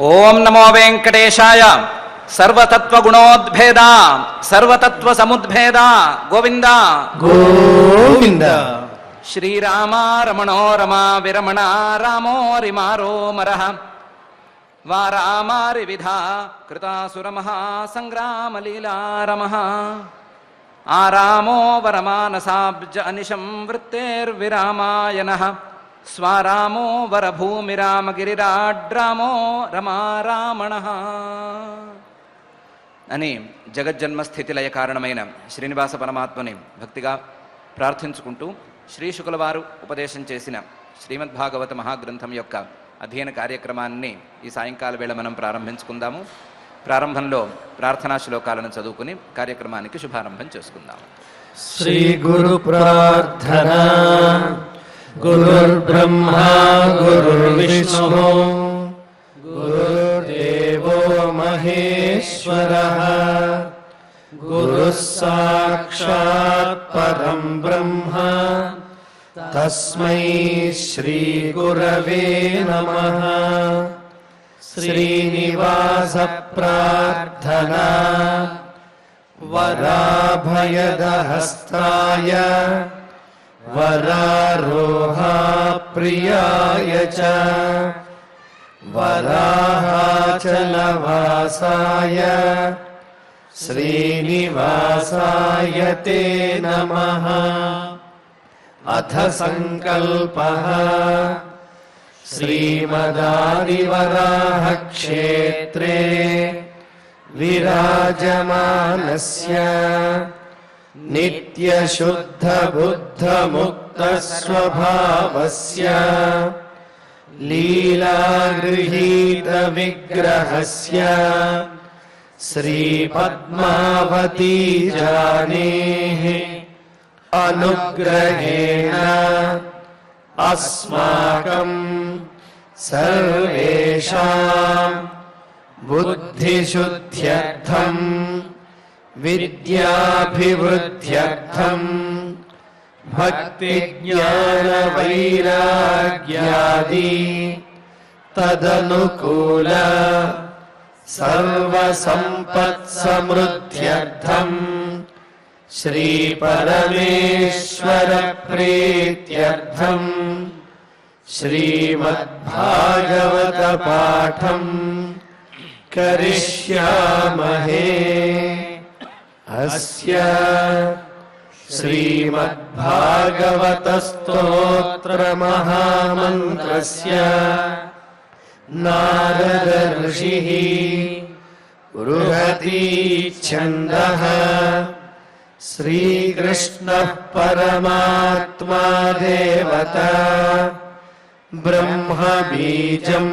ఓం నమో వెంకటేశాయ. సర్వతత్వగుణోద్భేద సర్వతత్వసముద్భేద గోవింద గోవింద. శ్రీరామ రమణో రమా విరమణ రామో రిమారో మరః వారామారి విధా కృతాసురమహాసంగ్రామలీలారమః ఆరామో వరమానసాబ్జ అనిశం వృత్తేర్విరామాయణః స్వారామో వరభూమిరామగిరిరాడ్రామో రమారామణః అని జగజ్జన్మస్థితిలయ కారణమైన శ్రీనివాస పరమాత్మని భక్తిగా ప్రార్థించుకుంటూ శ్రీ శుకుల వారు ఉపదేశం చేసిన శ్రీమద్భాగవత మహాగ్రంథం యొక్క అధ్యయన కార్యక్రమాన్ని ఈ సాయంకాల వేళ మనం ప్రారంభించుకుందాము. ప్రారంభంలో ప్రార్థనా శ్లోకాలను చదువుకుని కార్యక్రమానికి శుభారంభం చేసుకుందాము. శ్రీ గురు ప్రార్థనా. గురుర్బ్రహ్మా గురుర్విష్ణు గురుర్దేవో మహేశ్వరః గురుః సాక్షాత్ పరం బ్రహ్మ తస్మై శ్రీ గురవే నమః. శ్రీనివాస ప్రార్థనా. వరాభయదహస్తాయ వరారోహా ప్రియాయ చ వరాహాచలవాసాయ శ్రీనివాసాయ తే నమః. అథ సంకల్పః. శ్రీమదాదివరాహ క్షేత్రే విరాజమానస్య నిత్యశుద్ధ బుద్ధ ముక్త స్వభావస్య లీలాగృహీత విగ్రహస్య శ్రీ పద్మావతీ జానేః అనుగ్రహేణ అస్మాకం సర్వేషాం బుద్ధిశుద్ధ్యర్థం విద్యాభివృద్ధ్యర్థం భక్తి జ్ఞాన వైరాగ్యాది తదనుకూల సర్వసంపత్సమృద్ధ్యర్థం శ్రీ పరమేశ్వర ప్రీత్యర్థం శ్రీమద్భాగవత పాఠం కరిష్యామహే. అస్య శ్రీమద్భాగవత స్తోత్ర మహామంత్రస్య నారద ఋషిః బృహతి ఛందః శ్రీకృష్ణః పరమాత్మా దేవతా బ్రహ్మ బీజం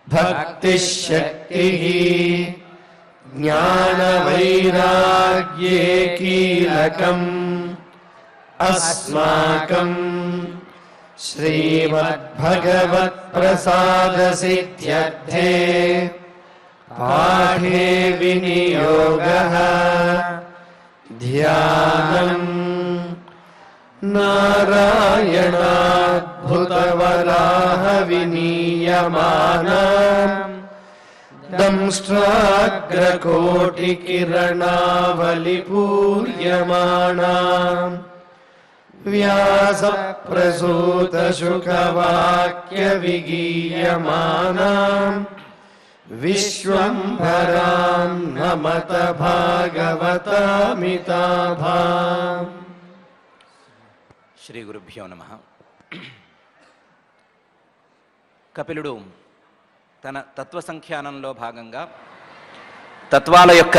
భక్తిశక్తిః జ్ఞానవైరాగ్యేకీలకం అస్మాకం శ్రీమద్భగవత్ప్రసాదసిద్ధ్యర్థే పాఠే వినియోగః. ధ్యానం నారాయణాద్భుతవరాహ వినీయమానాం దంష్ట్రాగ్రకోటికిరణావలిపూర్యమాణాం వ్యాసప్రసూతశుకవాక్యవిగీయమానాం విశ్వంభరాం నమత భాగవతామితాభాం. శ్రీ గురుభ్యో నమః. కపిలుడు తన తత్వసంఖ్యానంలో భాగంగా తత్వాల యొక్క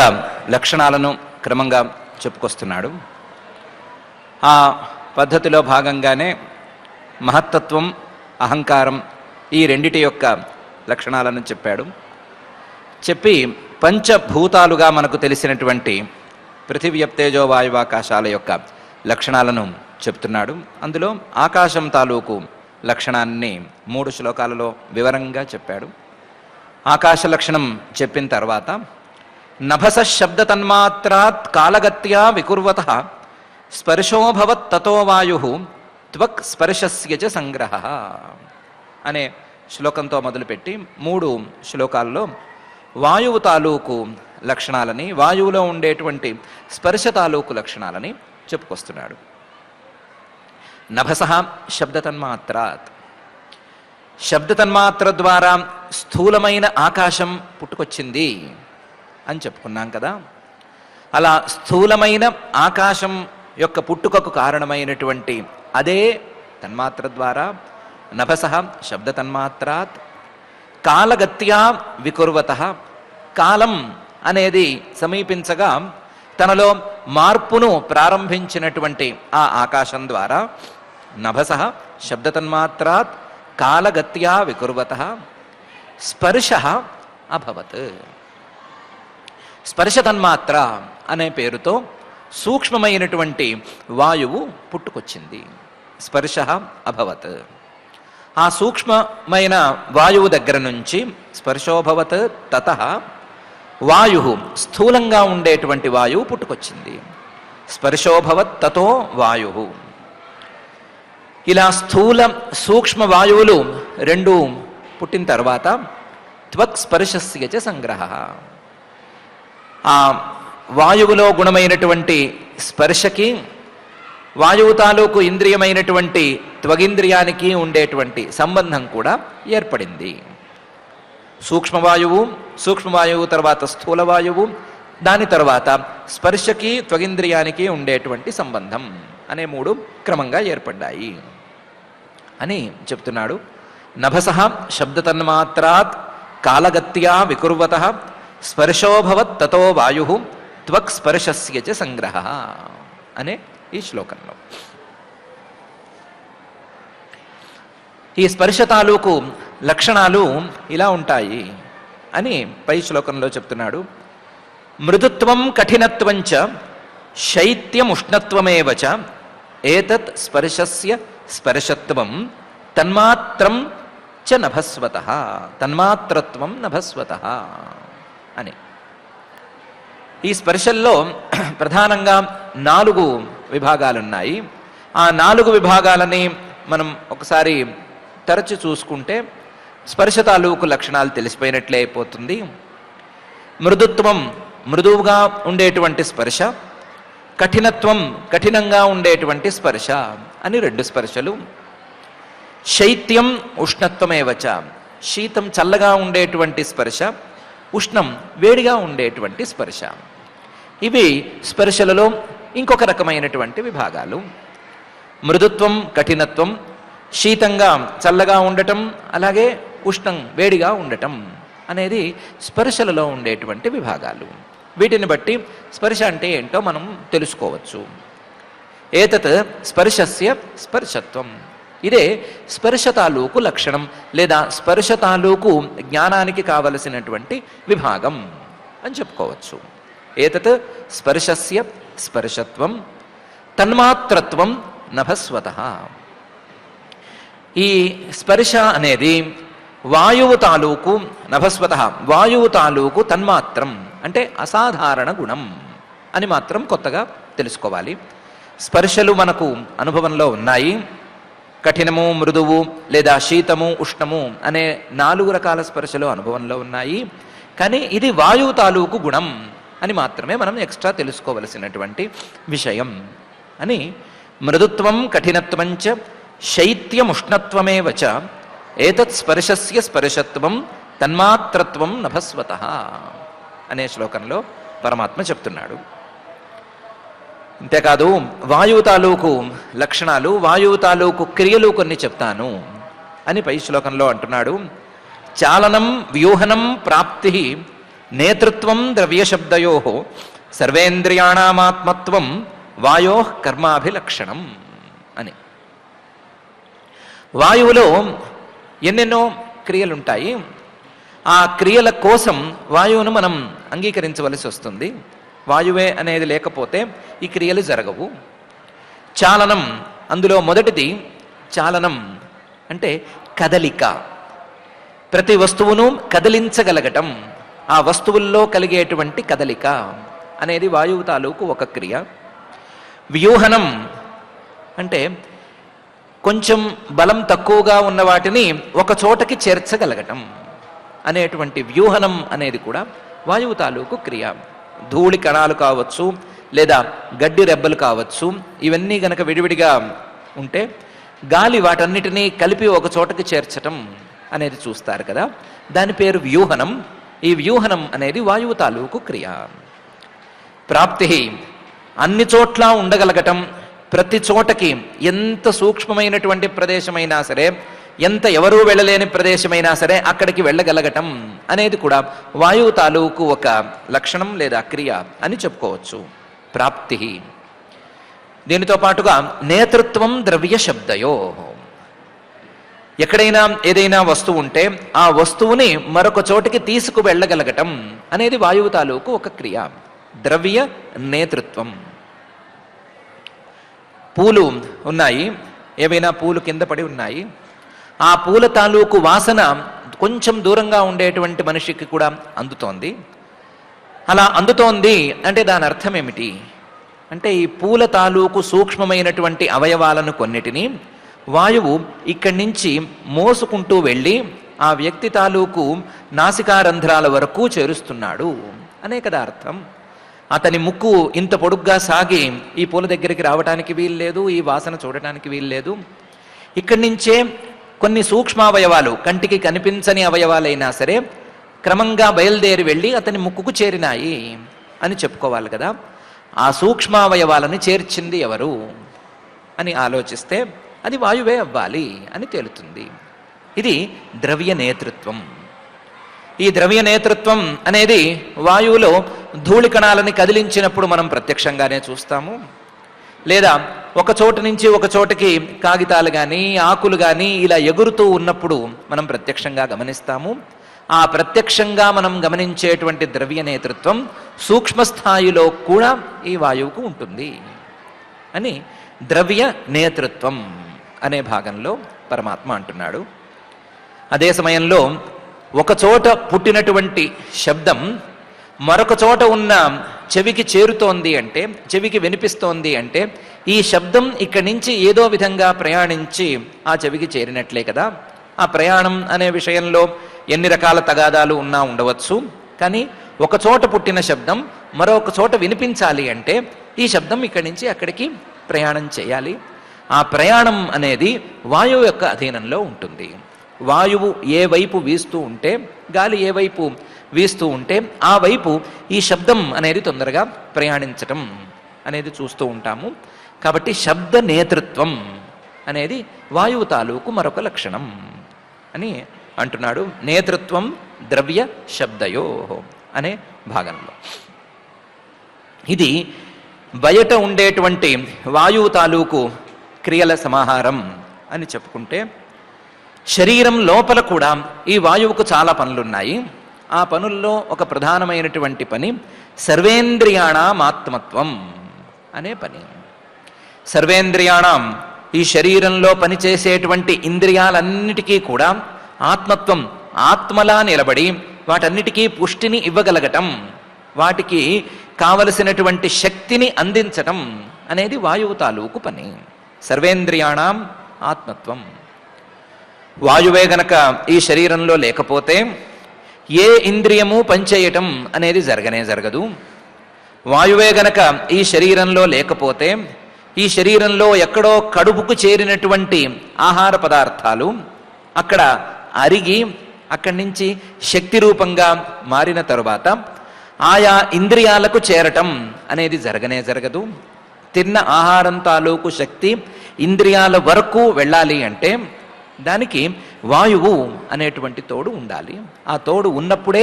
లక్షణాలను క్రమంగా చెప్పుకొస్తున్నాడు. ఆ పద్ధతిలో భాగంగానే మహత్తత్వం, అహంకారం ఈ రెండిటి యొక్క లక్షణాలను చెప్పాడు. చెప్పి పంచభూతాలుగా మనకు తెలిసినటువంటి పృథివ్యప్తేజో వాయువాకాశాల యొక్క లక్షణాలను చెప్తున్నాడు. అందులో ఆకాశం తాలూకు లక్షణాన్ని 3 శ్లోకాలలో వివరంగా చెప్పాడు. ఆకాశ లక్షణం చెప్పిన తర్వాత నభస శబ్ద తన్మాత్రాత్ కాలగత్యా వికుర్వతః స్పర్శోభవత్ తతో వాయు త్వక్ స్పర్శస్య చ సంగ్రహ అనే శ్లోకంతో మొదలుపెట్టి 3 శ్లోకాల్లో వాయువు తాలూకు లక్షణాలని, వాయువులో ఉండేటువంటి స్పర్శ తాలూకు లక్షణాలని చెప్పుకొస్తున్నాడు. నభస శబ్దతన్మాత్రాత్, శబ్దతన్మాత్ర ద్వారా స్థూలమైన ఆకాశం పుట్టుకొచ్చింది అని చెప్పుకున్నాం కదా. అలా స్థూలమైన ఆకాశం యొక్క పుట్టుకకు కారణమైనటువంటి అదే తన్మాత్ర ద్వారా నభస శబ్దతన్మాత్రాత్ కాలగత్యా వికుర్వత, కాలం అనేది సమీపించగా తనలో మార్పును ప్రారంభించినటువంటి ఆ ఆకాశం ద్వారా నభస శబ్దతన్మాత్రాత్ కాలగత్యా వికుర్వత స్పర్శ అభవత్. స్పర్శతన్మాత్ర అనే పేరుతో సూక్ష్మమైనటువంటి వాయువు పుట్టుకొచ్చింది. స్పర్శ అభవత్. ఆ సూక్ష్మమైన వాయువు దగ్గర నుంచి స్పర్శోభవత్ తతః వాయు, స్థూలంగా ఉండేటువంటి వాయువు పుట్టుకొచ్చింది. స్పర్శోభవత్ తతో వాయు. ఇలా స్థూల సూక్ష్మ వాయువులు 2 పుట్టిన తర్వాత త్వక్ స్పర్శస్య చ సంగ్రహ, ఆ వాయువులో గుణమైనటువంటి స్పర్శకి వాయువు తాలూకు ఇంద్రియమైనటువంటి త్వగింద్రియానికి ఉండేటువంటి సంబంధం కూడా ఏర్పడింది. సూక్ష్మవాయువు తర్వాత స్థూలవాయువు, దాని తర్వాత స్పర్శకి త్వగింద్రియానికి ఉండేటువంటి సంబంధం అనే 3 క్రమంగా ఏర్పడ్డాయి అని చెప్తున్నాడు. నభస శబ్దతన్మాత్రాత్ కాలగత్యా వికుర్వత స్పర్శోభవత్ తతో వాయు త్వక్ స్పర్శస్య చ సంగ్రహ అనే ఈ శ్లోకంలో ఈ స్పర్శ తాలూకు లక్షణాలు ఇలా ఉంటాయి అని పై శ్లోకంలో చెప్తున్నాడు. మృదుత్వం కఠినత్వంచ శైత్యముష్ణత్వమేవ చ ఏతత్ స్పర్శస్య స్పర్శత్వం తన్మాత్రం చ నభస్వతః, తన్మాత్రత్వం నభస్వతః అని. ఈ స్పర్శల్లో ప్రధానంగా 4 విభాగాలున్నాయి. ఆ 4 విభాగాలని మనం ఒకసారి తరచి చూసుకుంటే స్పర్శ తాలూకు లక్షణాలు తెలిసిపోయినట్లే అయిపోతుంది. మృదుత్వం, మృదువుగా ఉండేటువంటి స్పర్శ, కఠినత్వం, కఠినంగా ఉండేటువంటి స్పర్శ అని 2 స్పర్శలు. శైత్యం ఉష్ణత్వమేవచ, శీతం చల్లగా ఉండేటువంటి స్పర్శ, ఉష్ణం వేడిగా ఉండేటువంటి స్పర్శ. ఇవి స్పర్శలలో ఇంకొక రకమైనటువంటి విభాగాలు. మృదుత్వం, కఠినత్వం, శీతంగా చల్లగా ఉండటం, అలాగే ఉష్ణం వేడిగా ఉండటం అనేది స్పర్శలలో ఉండేటువంటి విభాగాలు. వీటిని బట్టి స్పర్శ అంటే ఏంటో మనం తెలుసుకోవచ్చు. ఏతత్ స్పర్శస్య స్పర్శత్వం, ఇదే స్పర్శ తాలూకు లక్షణం లేదా స్పర్శ తాలూకు జ్ఞానానికి కావలసినటువంటి విభాగం అని చెప్పుకోవచ్చు. ఏతత్ స్పర్శస్య స్పర్శత్వం తన్మాత్రత్వం నభస్వతః. ఈ స్పర్శ అనేది వాయువు తాలూకు నభస్వతః, వాయువు తాలూకు తన్మాత్రం అంటే అసాధారణ గుణం అని మాత్రం కొత్తగా తెలుసుకోవాలి. స్పర్శలు మనకు అనుభవంలో ఉన్నాయి. కఠినము, మృదువు లేదా శీతము, ఉష్ణము అనే 4 రకాల స్పర్శలు అనుభవంలో ఉన్నాయి. కానీ ఇది వాయువు తాలూకు గుణం అని మాత్రమే మనం ఎక్స్ట్రా తెలుసుకోవలసినటువంటి విషయం అని. మృదుత్వం కఠినత్వంచ శైత్యముష్ణత్వమేవ చ ఏతత్ స్పర్శస్య స్పర్శత్వం తన్మాత్రత్వం నభస్వతః అనే శ్లోకంలో పరమాత్మ చెప్తున్నాడు. అంతేకాదు వాయువు తాలూకు లక్షణాలు, వాయువు తాలూకు క్రియలు కొన్ని చెప్తాను అని పై శ్లోకంలో అంటున్నాడు. చాలనం వ్యూహనం ప్రాప్తి నేతృత్వం ద్రవ్యశబ్దయో సర్వేంద్రియాణామాత్మత్వం వాయో కర్మాభిలక్షణం అని. వాయువులో ఎన్నెన్నో క్రియలుంటాయి. ఆ క్రియల కోసం వాయువును మనం అంగీకరించవలసి వస్తుంది. వాయువే అనేది లేకపోతే ఈ క్రియలు జరగవు. చాలనం, అందులో మొదటిది చాలనం అంటే కదలిక. ప్రతి వస్తువును కదిలించగలగటం, ఆ వస్తువుల్లో కలిగేటువంటి కదలిక అనేది వాయువు తాలూకు ఒక క్రియ. వ్యూహనం అంటే కొంచెం బలం తక్కువగా ఉన్న వాటిని ఒక చోటకి చేర్చగలగటం అనేటువంటి వ్యూహనం అనేది కూడా వాయువు తాలూకు క్రియ. ధూళి కణాలు కావచ్చు, లేదా గడ్డి రెబ్బలు కావచ్చు, ఇవన్నీ గనక విడివిడిగా ఉంటే గాలి వాటన్నిటినీ కలిపి ఒక చోటకి చేర్చటం అనేది చూస్తారు కదా, దాని పేరు వ్యూహనం. ఈ వ్యూహనం అనేది వాయువు తాలూకు క్రియ. ప్రాప్తి అన్ని చోట్ల ఉండగలగటం, ప్రతి చోటకి ఎంత సూక్ష్మమైనటువంటి ప్రదేశమైనా సరే, ఎంత ఎవరూ వెళ్ళలేని ప్రదేశమైనా సరే అక్కడికి వెళ్ళగలగటం అనేది కూడా వాయువు తాలూకు ఒక లక్షణం లేదా క్రియ అని చెప్పుకోవచ్చు. ప్రాప్తి. దీనితో పాటుగా నేతృత్వం ద్రవ్య శబ్దయో. ఎక్కడైనా ఏదైనా వస్తువు ఉంటే ఆ వస్తువుని మరొక చోటికి తీసుకు వెళ్ళగలగటం అనేది వాయువు తాలూకు ఒక క్రియ. ద్రవ్య నేతృత్వం. పూలు ఉన్నాయి, ఏవైనా పూలు కింద పడి ఉన్నాయి, ఆ పూల తాలూకు వాసన కొంచెం దూరంగా ఉండేటువంటి మనిషికి కూడా అందుతోంది. అలా అందుతోంది అంటే దాని అర్థం ఏమిటి అంటే, ఈ పూల తాలూకు సూక్ష్మమైనటువంటి అవయవాలను కొన్నిటిని వాయువు ఇక్కడి నుంచి మోసుకుంటూ వెళ్ళి ఆ వ్యక్తి తాలూకు నాసికారంధ్రాల వరకు చేరుస్తున్నాడు అనే కదా అర్థం. అతని ముక్కు ఇంత పొడుగ్గా సాగి ఈ పూల దగ్గరికి రావడానికి వీల్లేదు, ఈ వాసన చూడటానికి వీల్లేదు. ఇక్కడి నుంచే కొన్ని సూక్ష్మావయవాలు, కంటికి కనిపించని అవయవాలైనా సరే క్రమంగా బయలుదేరి వెళ్ళి అతని ముక్కుకు చేరినాయి అని చెప్పుకోవాలి కదా. ఆ సూక్ష్మావయవాలను చేర్చింది ఎవరు అని ఆలోచిస్తే అది వాయువే అవ్వాలి అని తేలుతుంది. ఇది ద్రవ్య నేతృత్వం. ఈ ద్రవ్య నేతృత్వం అనేది వాయువులో ధూళికణాలని కదిలించినప్పుడు మనం ప్రత్యక్షంగానే చూస్తాము, లేదా ఒక చోటు నుంచి ఒక చోటకి కాగితాలు కానీ ఆకులు కానీ ఇలా ఎగురుతూ ఉన్నప్పుడు మనం ప్రత్యక్షంగా గమనిస్తాము. ఆ ప్రత్యక్షంగా మనం గమనించేటువంటి ద్రవ్య నేతృత్వం సూక్ష్మస్థాయిలో కూడా ఈ వాయువుకు ఉంటుంది అని ద్రవ్య నేతృత్వం అనే భాగంలో పరమాత్మ అంటున్నాడు. అదే సమయంలో ఒక చోట పుట్టినటువంటి శబ్దం మరొక చోట ఉన్న చెవికి చేరుతోంది అంటే, చెవికి వినిపిస్తోంది అంటే ఈ శబ్దం ఇక్కడి నుంచి ఏదో విధంగా ప్రయాణించి ఆ చెవికి చేరినట్లే కదా. ఆ ప్రయాణం అనే విషయంలో ఎన్ని రకాల తగాదాలు ఉన్నా ఉండవచ్చు, కానీ ఒక చోట పుట్టిన శబ్దం మరొక చోట వినిపించాలి అంటే ఈ శబ్దం ఇక్కడి నుంచి అక్కడికి ప్రయాణం చేయాలి. ఆ ప్రయాణం అనేది వాయువు యొక్క అధీనంలో ఉంటుంది. వాయువు ఏ వైపు వీస్తూ ఉంటే, గాలి ఏ వైపు వీస్తూ ఉంటే ఆ వైపు ఈ శబ్దం అనేది తొందరగా ప్రయాణించటం అనేది చూస్తూ ఉంటాము. కాబట్టి శబ్ద నేతృత్వం అనేది వాయువు తాలూకు మరొక లక్షణం అని అంటున్నాడు. నేతృత్వం ద్రవ్య శబ్దయో అనే భాగంలో ఇది బయట ఉండేటువంటి వాయువు తాలూకు క్రియల సమాహారం అని చెప్పుకుంటే, శరీరం లోపల కూడా ఈ వాయువుకు చాలా పనులున్నాయి. ఆ పనుల్లో ఒక ప్రధానమైనటువంటి పని సర్వేంద్రియాణం ఆత్మత్వం అనే పని. సర్వేంద్రియాణం, ఈ శరీరంలో పనిచేసేటువంటి ఇంద్రియాలన్నిటికీ కూడా ఆత్మత్వం, ఆత్మలా నిలబడి వాటన్నిటికీ పుష్టిని ఇవ్వగలగటం, వాటికి కావలసినటువంటి శక్తిని అందించటం అనేది వాయువు తాలూకు పని. సర్వేంద్రియాణం ఆత్మత్వం. వాయువే గనక ఈ శరీరంలో లేకపోతే ఏ ఇంద్రియము పనిచేయటం అనేది జరగదు. వాయువే గనక ఈ శరీరంలో లేకపోతే ఈ శరీరంలో ఎక్కడో కడుపుకు చేరినటువంటి ఆహార పదార్థాలు అక్కడ అరిగి అక్కడి నుంచి శక్తి రూపంగా మారిన తరువాత ఆయా ఇంద్రియాలకు చేరటం అనేది జరగదు. తిన్న ఆహారం తాలూకు శక్తి ఇంద్రియాల వరకు వెళ్ళాలి అంటే దానికి వాయువు అనేటువంటి తోడు ఉండాలి. ఆ తోడు ఉన్నప్పుడే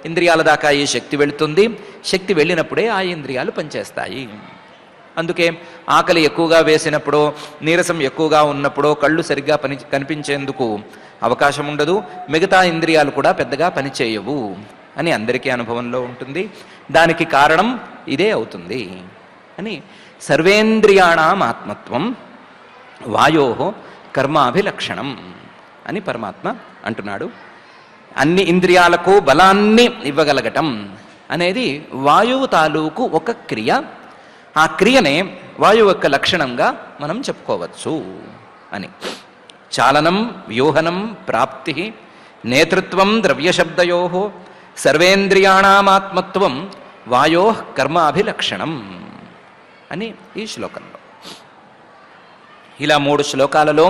ఇంద్రియాల దాకా ఈ శక్తి వెళుతుంది. శక్తి వెళ్ళినప్పుడే ఆ ఇంద్రియాలు పనిచేస్తాయి. అందుకే ఆకలి ఎక్కువగా వేసినప్పుడో, నీరసం ఎక్కువగా ఉన్నప్పుడో కళ్ళు సరిగ్గా కనిపించేందుకు అవకాశం ఉండదు. మిగతా ఇంద్రియాలు కూడా పెద్దగా పనిచేయవు అని అందరికీ అనుభవంలో ఉంటుంది. దానికి కారణం ఇదే అవుతుంది అని సర్వేంద్రియాణం ఆత్మత్వం వాయో కర్మాభిలక్షణం అని పరమాత్మ అంటున్నాడు. అన్ని ఇంద్రియాలకు బలాన్ని ఇవ్వగలగటం అనేది వాయువు తాలూకు ఒక క్రియ. ఆ క్రియనే వాయువు యొక్క లక్షణంగా మనం చెప్పుకోవచ్చు అని. చాలనం వ్యూహనం ప్రాప్తి నేతృత్వం ద్రవ్యశబ్దయో సర్వేంద్రియాణామాత్మత్వం వాయో కర్మాభిలక్షణం అని ఈ శ్లోకంలో. ఇలా 3 శ్లోకాలలో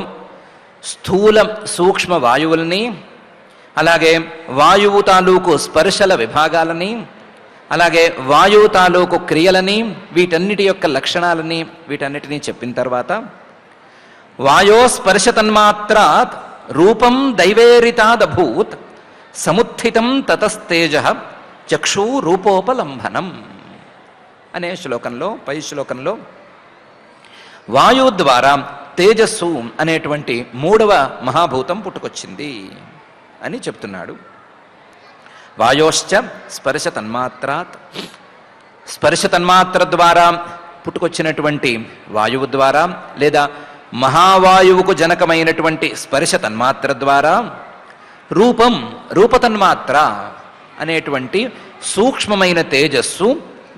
స్థూల సూక్ష్మ వాయువుల్ని, అలాగే వాయువు తాలూకు స్పర్శల విభాగాలని, అలాగే వాయువు తాలూకు క్రియలని, వీటన్నిటి యొక్క లక్షణాలని, వీటన్నిటినీ చెప్పిన తర్వాత వాయో స్పర్శ తన్మాత్రాత్ రూపం దైవేరితాదభూత్ సముత్థితం తతస్తేజ చక్షు రూపోపలంబనం అనే శ్లోకంలో, పై శ్లోకంలో వాయువు ద్వారా తేజస్సు అనేటువంటి 3వ మహాభూతం పుట్టుకొచ్చింది అని చెప్తున్నాడు. వాయోశ్చ స్పర్శ తన్మాత్రాత్, స్పర్శ తన్మాత్ర ద్వారా పుట్టుకొచ్చినటువంటి వాయువు ద్వారా, లేదా మహావాయువుకు జనకమైనటువంటి స్పర్శ తన్మాత్ర ద్వారా రూపం, రూపతన్మాత్ర అనేటువంటి సూక్ష్మమైన తేజస్సు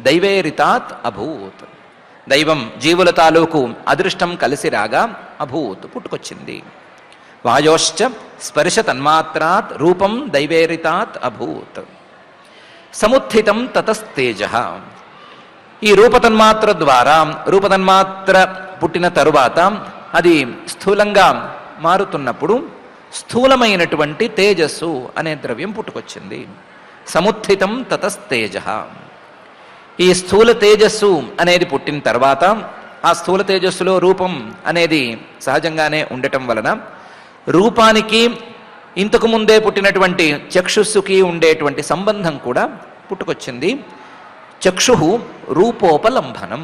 దైవేరితాత్ అభూత్, దైవం జీవుల తాలూకు అదృష్టం కలిసి రాగా అభూత్ పుట్టుకొచ్చింది. వాయోశ్చ స్పర్శ తన్మాత్రాత్ రూపం దైవేరితాత్ అభూత్ సముత్థితం తతస్తేజ. ఈ రూపతన్మాత్ర ద్వారా, రూపతన్మాత్ర పుట్టిన తరువాత అది స్థూలంగా మారుతున్నప్పుడు స్థూలమైనటువంటి తేజస్సు అనే ద్రవ్యం పుట్టుకొచ్చింది. సముత్థితం తతస్తేజ. ఈ స్థూల తేజస్సు అనేది పుట్టిన తర్వాత ఆ స్థూల తేజస్సులో రూపం అనేది సహజంగానే ఉండటం వలన రూపానికి ఇంతకు ముందే పుట్టినటువంటి చక్షుస్సుకి ఉండేటువంటి సంబంధం కూడా పుట్టుకొచ్చింది. చక్షు రూపోపలంబనం,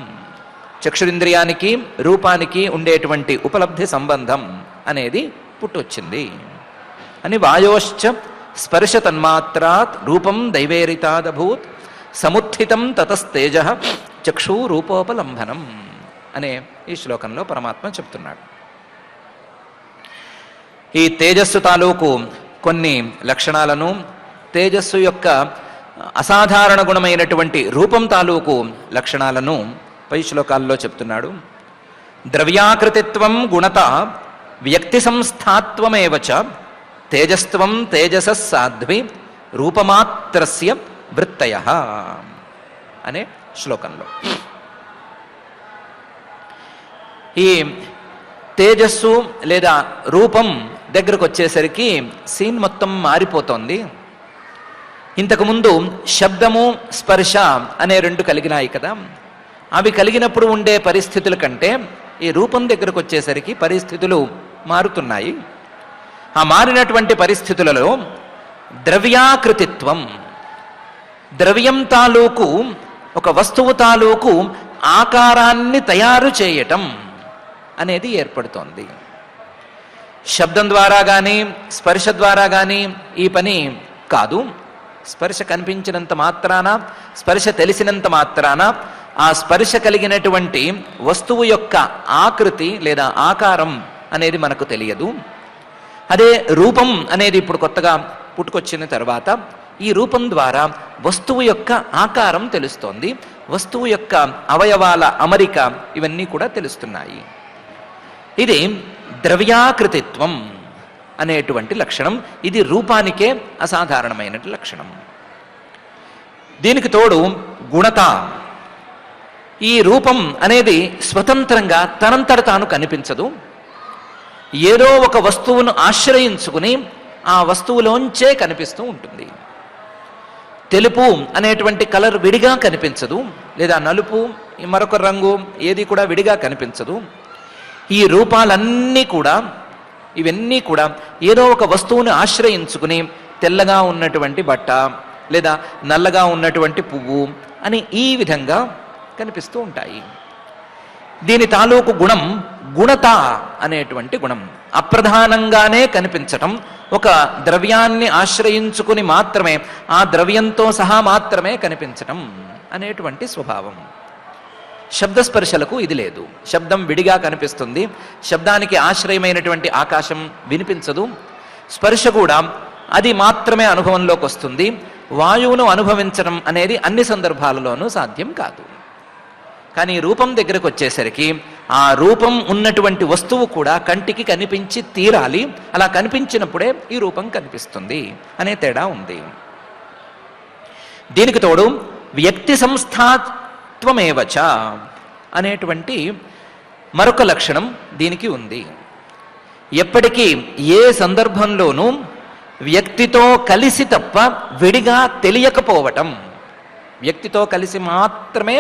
చక్షురింద్రియానికి రూపానికి ఉండేటువంటి ఉపలబ్ధి సంబంధం అనేది పుట్టొచ్చింది అని. వాయోశ్చ స్పర్శ తన్మాత్రాత్ రూపం దైవేరితాదభూత్ సముత్థితం తతస్తేజ చక్షు రూపోపలంబనం అనే ఈ శ్లోకంలో పరమాత్మ చెప్తున్నాడు. ఈ తేజస్సు తాలూకు కొన్ని లక్షణాలను, తేజస్సు యొక్క అసాధారణ గుణమైనటువంటి రూపం తాలూకు లక్షణాలను పై శ్లోకాల్లో చెప్తున్నాడు. ద్రవ్యాకృతిత్వం గుణత వ్యక్తి సంస్థాత్వమేవ చ తేజస్త్వం తేజస సాధ్వి రూపమాత్రస్య వృత్తయః అనే శ్లోకంలో ఈ తేజస్సు లేదా రూపం దగ్గరకు వచ్చేసరికి సీన్ మొత్తం మారిపోతోంది. ఇంతకుముందు శబ్దము స్పర్శ అనే 2 కలిగినాయి కదా, అవి కలిగినప్పుడు ఉండే పరిస్థితుల కంటే ఈ రూపం దగ్గరకు వచ్చేసరికి పరిస్థితులు మారుతున్నాయి. ఆ మారినటువంటి పరిస్థితులలో ద్రవ్యాకృతిత్వం, ద్రవ్యం తాలూకు, ఒక వస్తువు తాలూకు ఆకారాన్ని తయారు చేయటం అనేది ఏర్పడుతోంది. శబ్దం ద్వారా కానీ స్పర్శ ద్వారా కానీ ఈ పని కాదు. స్పర్శ కనిపించినంత మాత్రాన, స్పర్శ తెలిసినంత మాత్రాన ఆ స్పర్శ కలిగినటువంటి వస్తువు యొక్క ఆకృతి లేదా ఆకారం అనేది మనకు తెలియదు. అదే రూపం అనేది ఇప్పుడు కొత్తగా పుట్టుకొచ్చిన తర్వాత ఈ రూపం ద్వారా వస్తువు యొక్క ఆకారం తెలుస్తోంది, వస్తువు యొక్క అవయవాల అమరిక ఇవన్నీ కూడా తెలుస్తున్నాయి. ఇది ద్రవ్యాకృతిత్వం అనేటువంటి లక్షణం. ఇది రూపానికే అసాధారణమైన లక్షణం. దీనికి తోడు గుణత. ఈ రూపం అనేది స్వతంత్రంగా తనంతట తాను కనిపించదు. ఏదో ఒక వస్తువును ఆశ్రయించుకుని ఆ వస్తువులోంచే కనిపిస్తూ ఉంటుంది. తెలుపు అనేటువంటి కలర్ విడిగా కనిపించదు, లేదా నలుపు మరొక రంగు ఏది కూడా విడిగా కనిపించదు. ఈ రూపాలన్నీ కూడా, ఇవన్నీ కూడా ఏదో ఒక వస్తువుని ఆశ్రయించుకుని తెల్లగా ఉన్నటువంటి బట్ట లేదా నల్లగా ఉన్నటువంటి పువ్వు అని ఈ విధంగా కనిపిస్తూ ఉంటాయి. దీని తాలూకు గుణం గుణత అనేటువంటి గుణం. అప్రధానంగానే కనిపించటం, ఒక ద్రవ్యాన్ని ఆశ్రయించుకుని మాత్రమే, ఆ ద్రవ్యంతో సహా మాత్రమే కనిపించటం అనేటువంటి స్వభావం. శబ్దస్పర్శలకు ఇది లేదు. శబ్దం విడిగా కనిపిస్తుంది, శబ్దానికి ఆశ్రయమైనటువంటి ఆకాశం వినిపించదు. స్పర్శ కూడా అది మాత్రమే అనుభవంలోకి వస్తుంది. వాయువును అనుభవించడం అనేది అన్ని సందర్భాలలోనూ సాధ్యం కాదు. కానీ రూపం దగ్గరకు వచ్చేసరికి ఆ రూపం ఉన్నటువంటి వస్తువు కూడా కంటికి కనిపించి తీరాలి. అలా కనిపించినప్పుడే ఈ రూపం కనిపిస్తుంది అనే తేడా ఉంది. దీనికి తోడు వ్యక్తి సంస్థాత్వమేవచ అనేటువంటి మరొక లక్షణం దీనికి ఉంది. ఎప్పటికీ ఏ సందర్భంలోనూ వ్యక్తితో కలిసి తప్ప విడిగా తెలియకపోవటం, వ్యక్తితో కలిసి మాత్రమే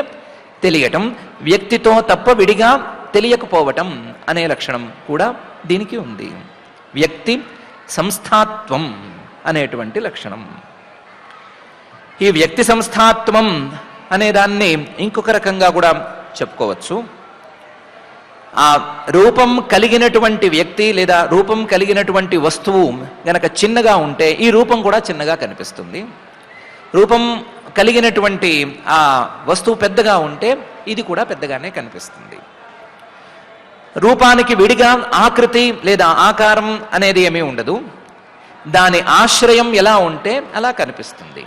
తెలియటం, వ్యక్తితో తప్ప విడిగా తెలియకపోవటం అనే లక్షణం కూడా దీనికి ఉంది. వ్యక్తి సంస్థాత్వం అనేటువంటి లక్షణం. ఈ వ్యక్తి సంస్థాత్వం అనే దాన్ని ఇంకొక రకంగా కూడా చెప్పుకోవచ్చు. ఆ రూపం కలిగినటువంటి వ్యక్తి లేదా రూపం కలిగినటువంటి వస్తువు గనక చిన్నగా ఉంటే ఈ రూపం కూడా చిన్నగా కనిపిస్తుంది. రూపం కలిగినటువంటి ఆ వస్తువు పెద్దగా ఉంటే ఇది కూడా పెద్దగానే కనిపిస్తుంది. రూపానికి విడిగా ఆకృతి లేదా ఆకారం అనేది ఏమీ ఉండదు. దాని ఆశ్రయం ఎలా ఉంటే అలా కనిపిస్తుంది.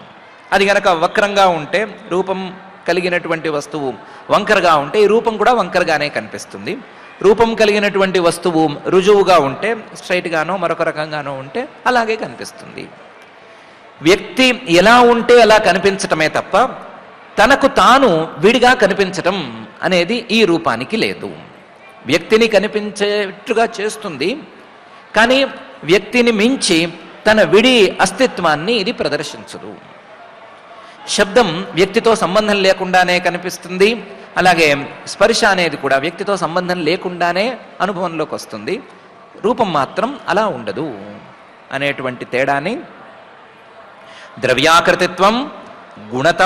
అది గనక వక్రంగా ఉంటే, రూపం కలిగినటువంటి వస్తువు వంకరగా ఉంటే ఈ రూపం కూడా వంకరగానే కనిపిస్తుంది. రూపం కలిగినటువంటి వస్తువు రుజువుగా ఉంటే, స్ట్రైట్గానో మరొక రకంగానో ఉంటే అలాగే కనిపిస్తుంది. వ్యక్తి ఎలా ఉంటే అలా కనిపించటమే తప్ప తనకు తాను విడిగా కనిపించటం అనేది ఈ రూపానికి లేదు. వ్యక్తిని కనిపించేట్టుగా చేస్తుంది, కానీ వ్యక్తిని మించి తన విడి అస్తిత్వాన్ని ఇది ప్రదర్శించదు. శబ్దం వ్యక్తితో సంబంధం లేకుండానే కనిపిస్తుంది. అలాగే స్పర్శ అనేది కూడా వ్యక్తితో సంబంధం లేకుండానే అనుభవంలోకి వస్తుంది. రూపం మాత్రం అలా ఉండదు అనేటువంటి తేడాని ద్రవ్యాకృతిత్వం, గుణత,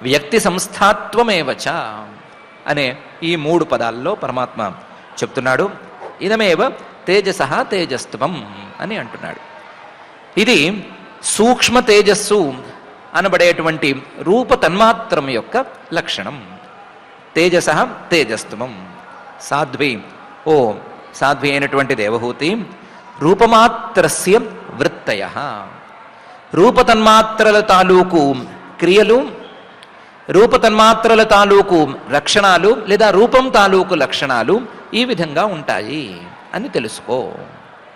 వ్యక్తి సంస్థాత్వమేవచ అనే ఈ 3 పదాల్లో పరమాత్మ చెప్తున్నాడు. ఇదమేవ తేజసః తేజస్త్వం అని అంటున్నాడు. ఇది సూక్ష్మ తేజస్సు అనబడేటువంటి రూప తన్మాత్రం యొక్క లక్షణం. తేజసః తేజస్త్వం. సాధ్వి, ఓ సాధ్వి అయినటువంటి దేవహూతి, రూపమాత్రస్య వృత్తయః, రూపతన్మాత్రల తాలూకు క్రియలు, రూపతన్మాత్రల తాలూకు లక్షణాలు లేదా రూపం తాలూకు లక్షణాలు ఈ విధంగా ఉంటాయి అని తెలుసుకో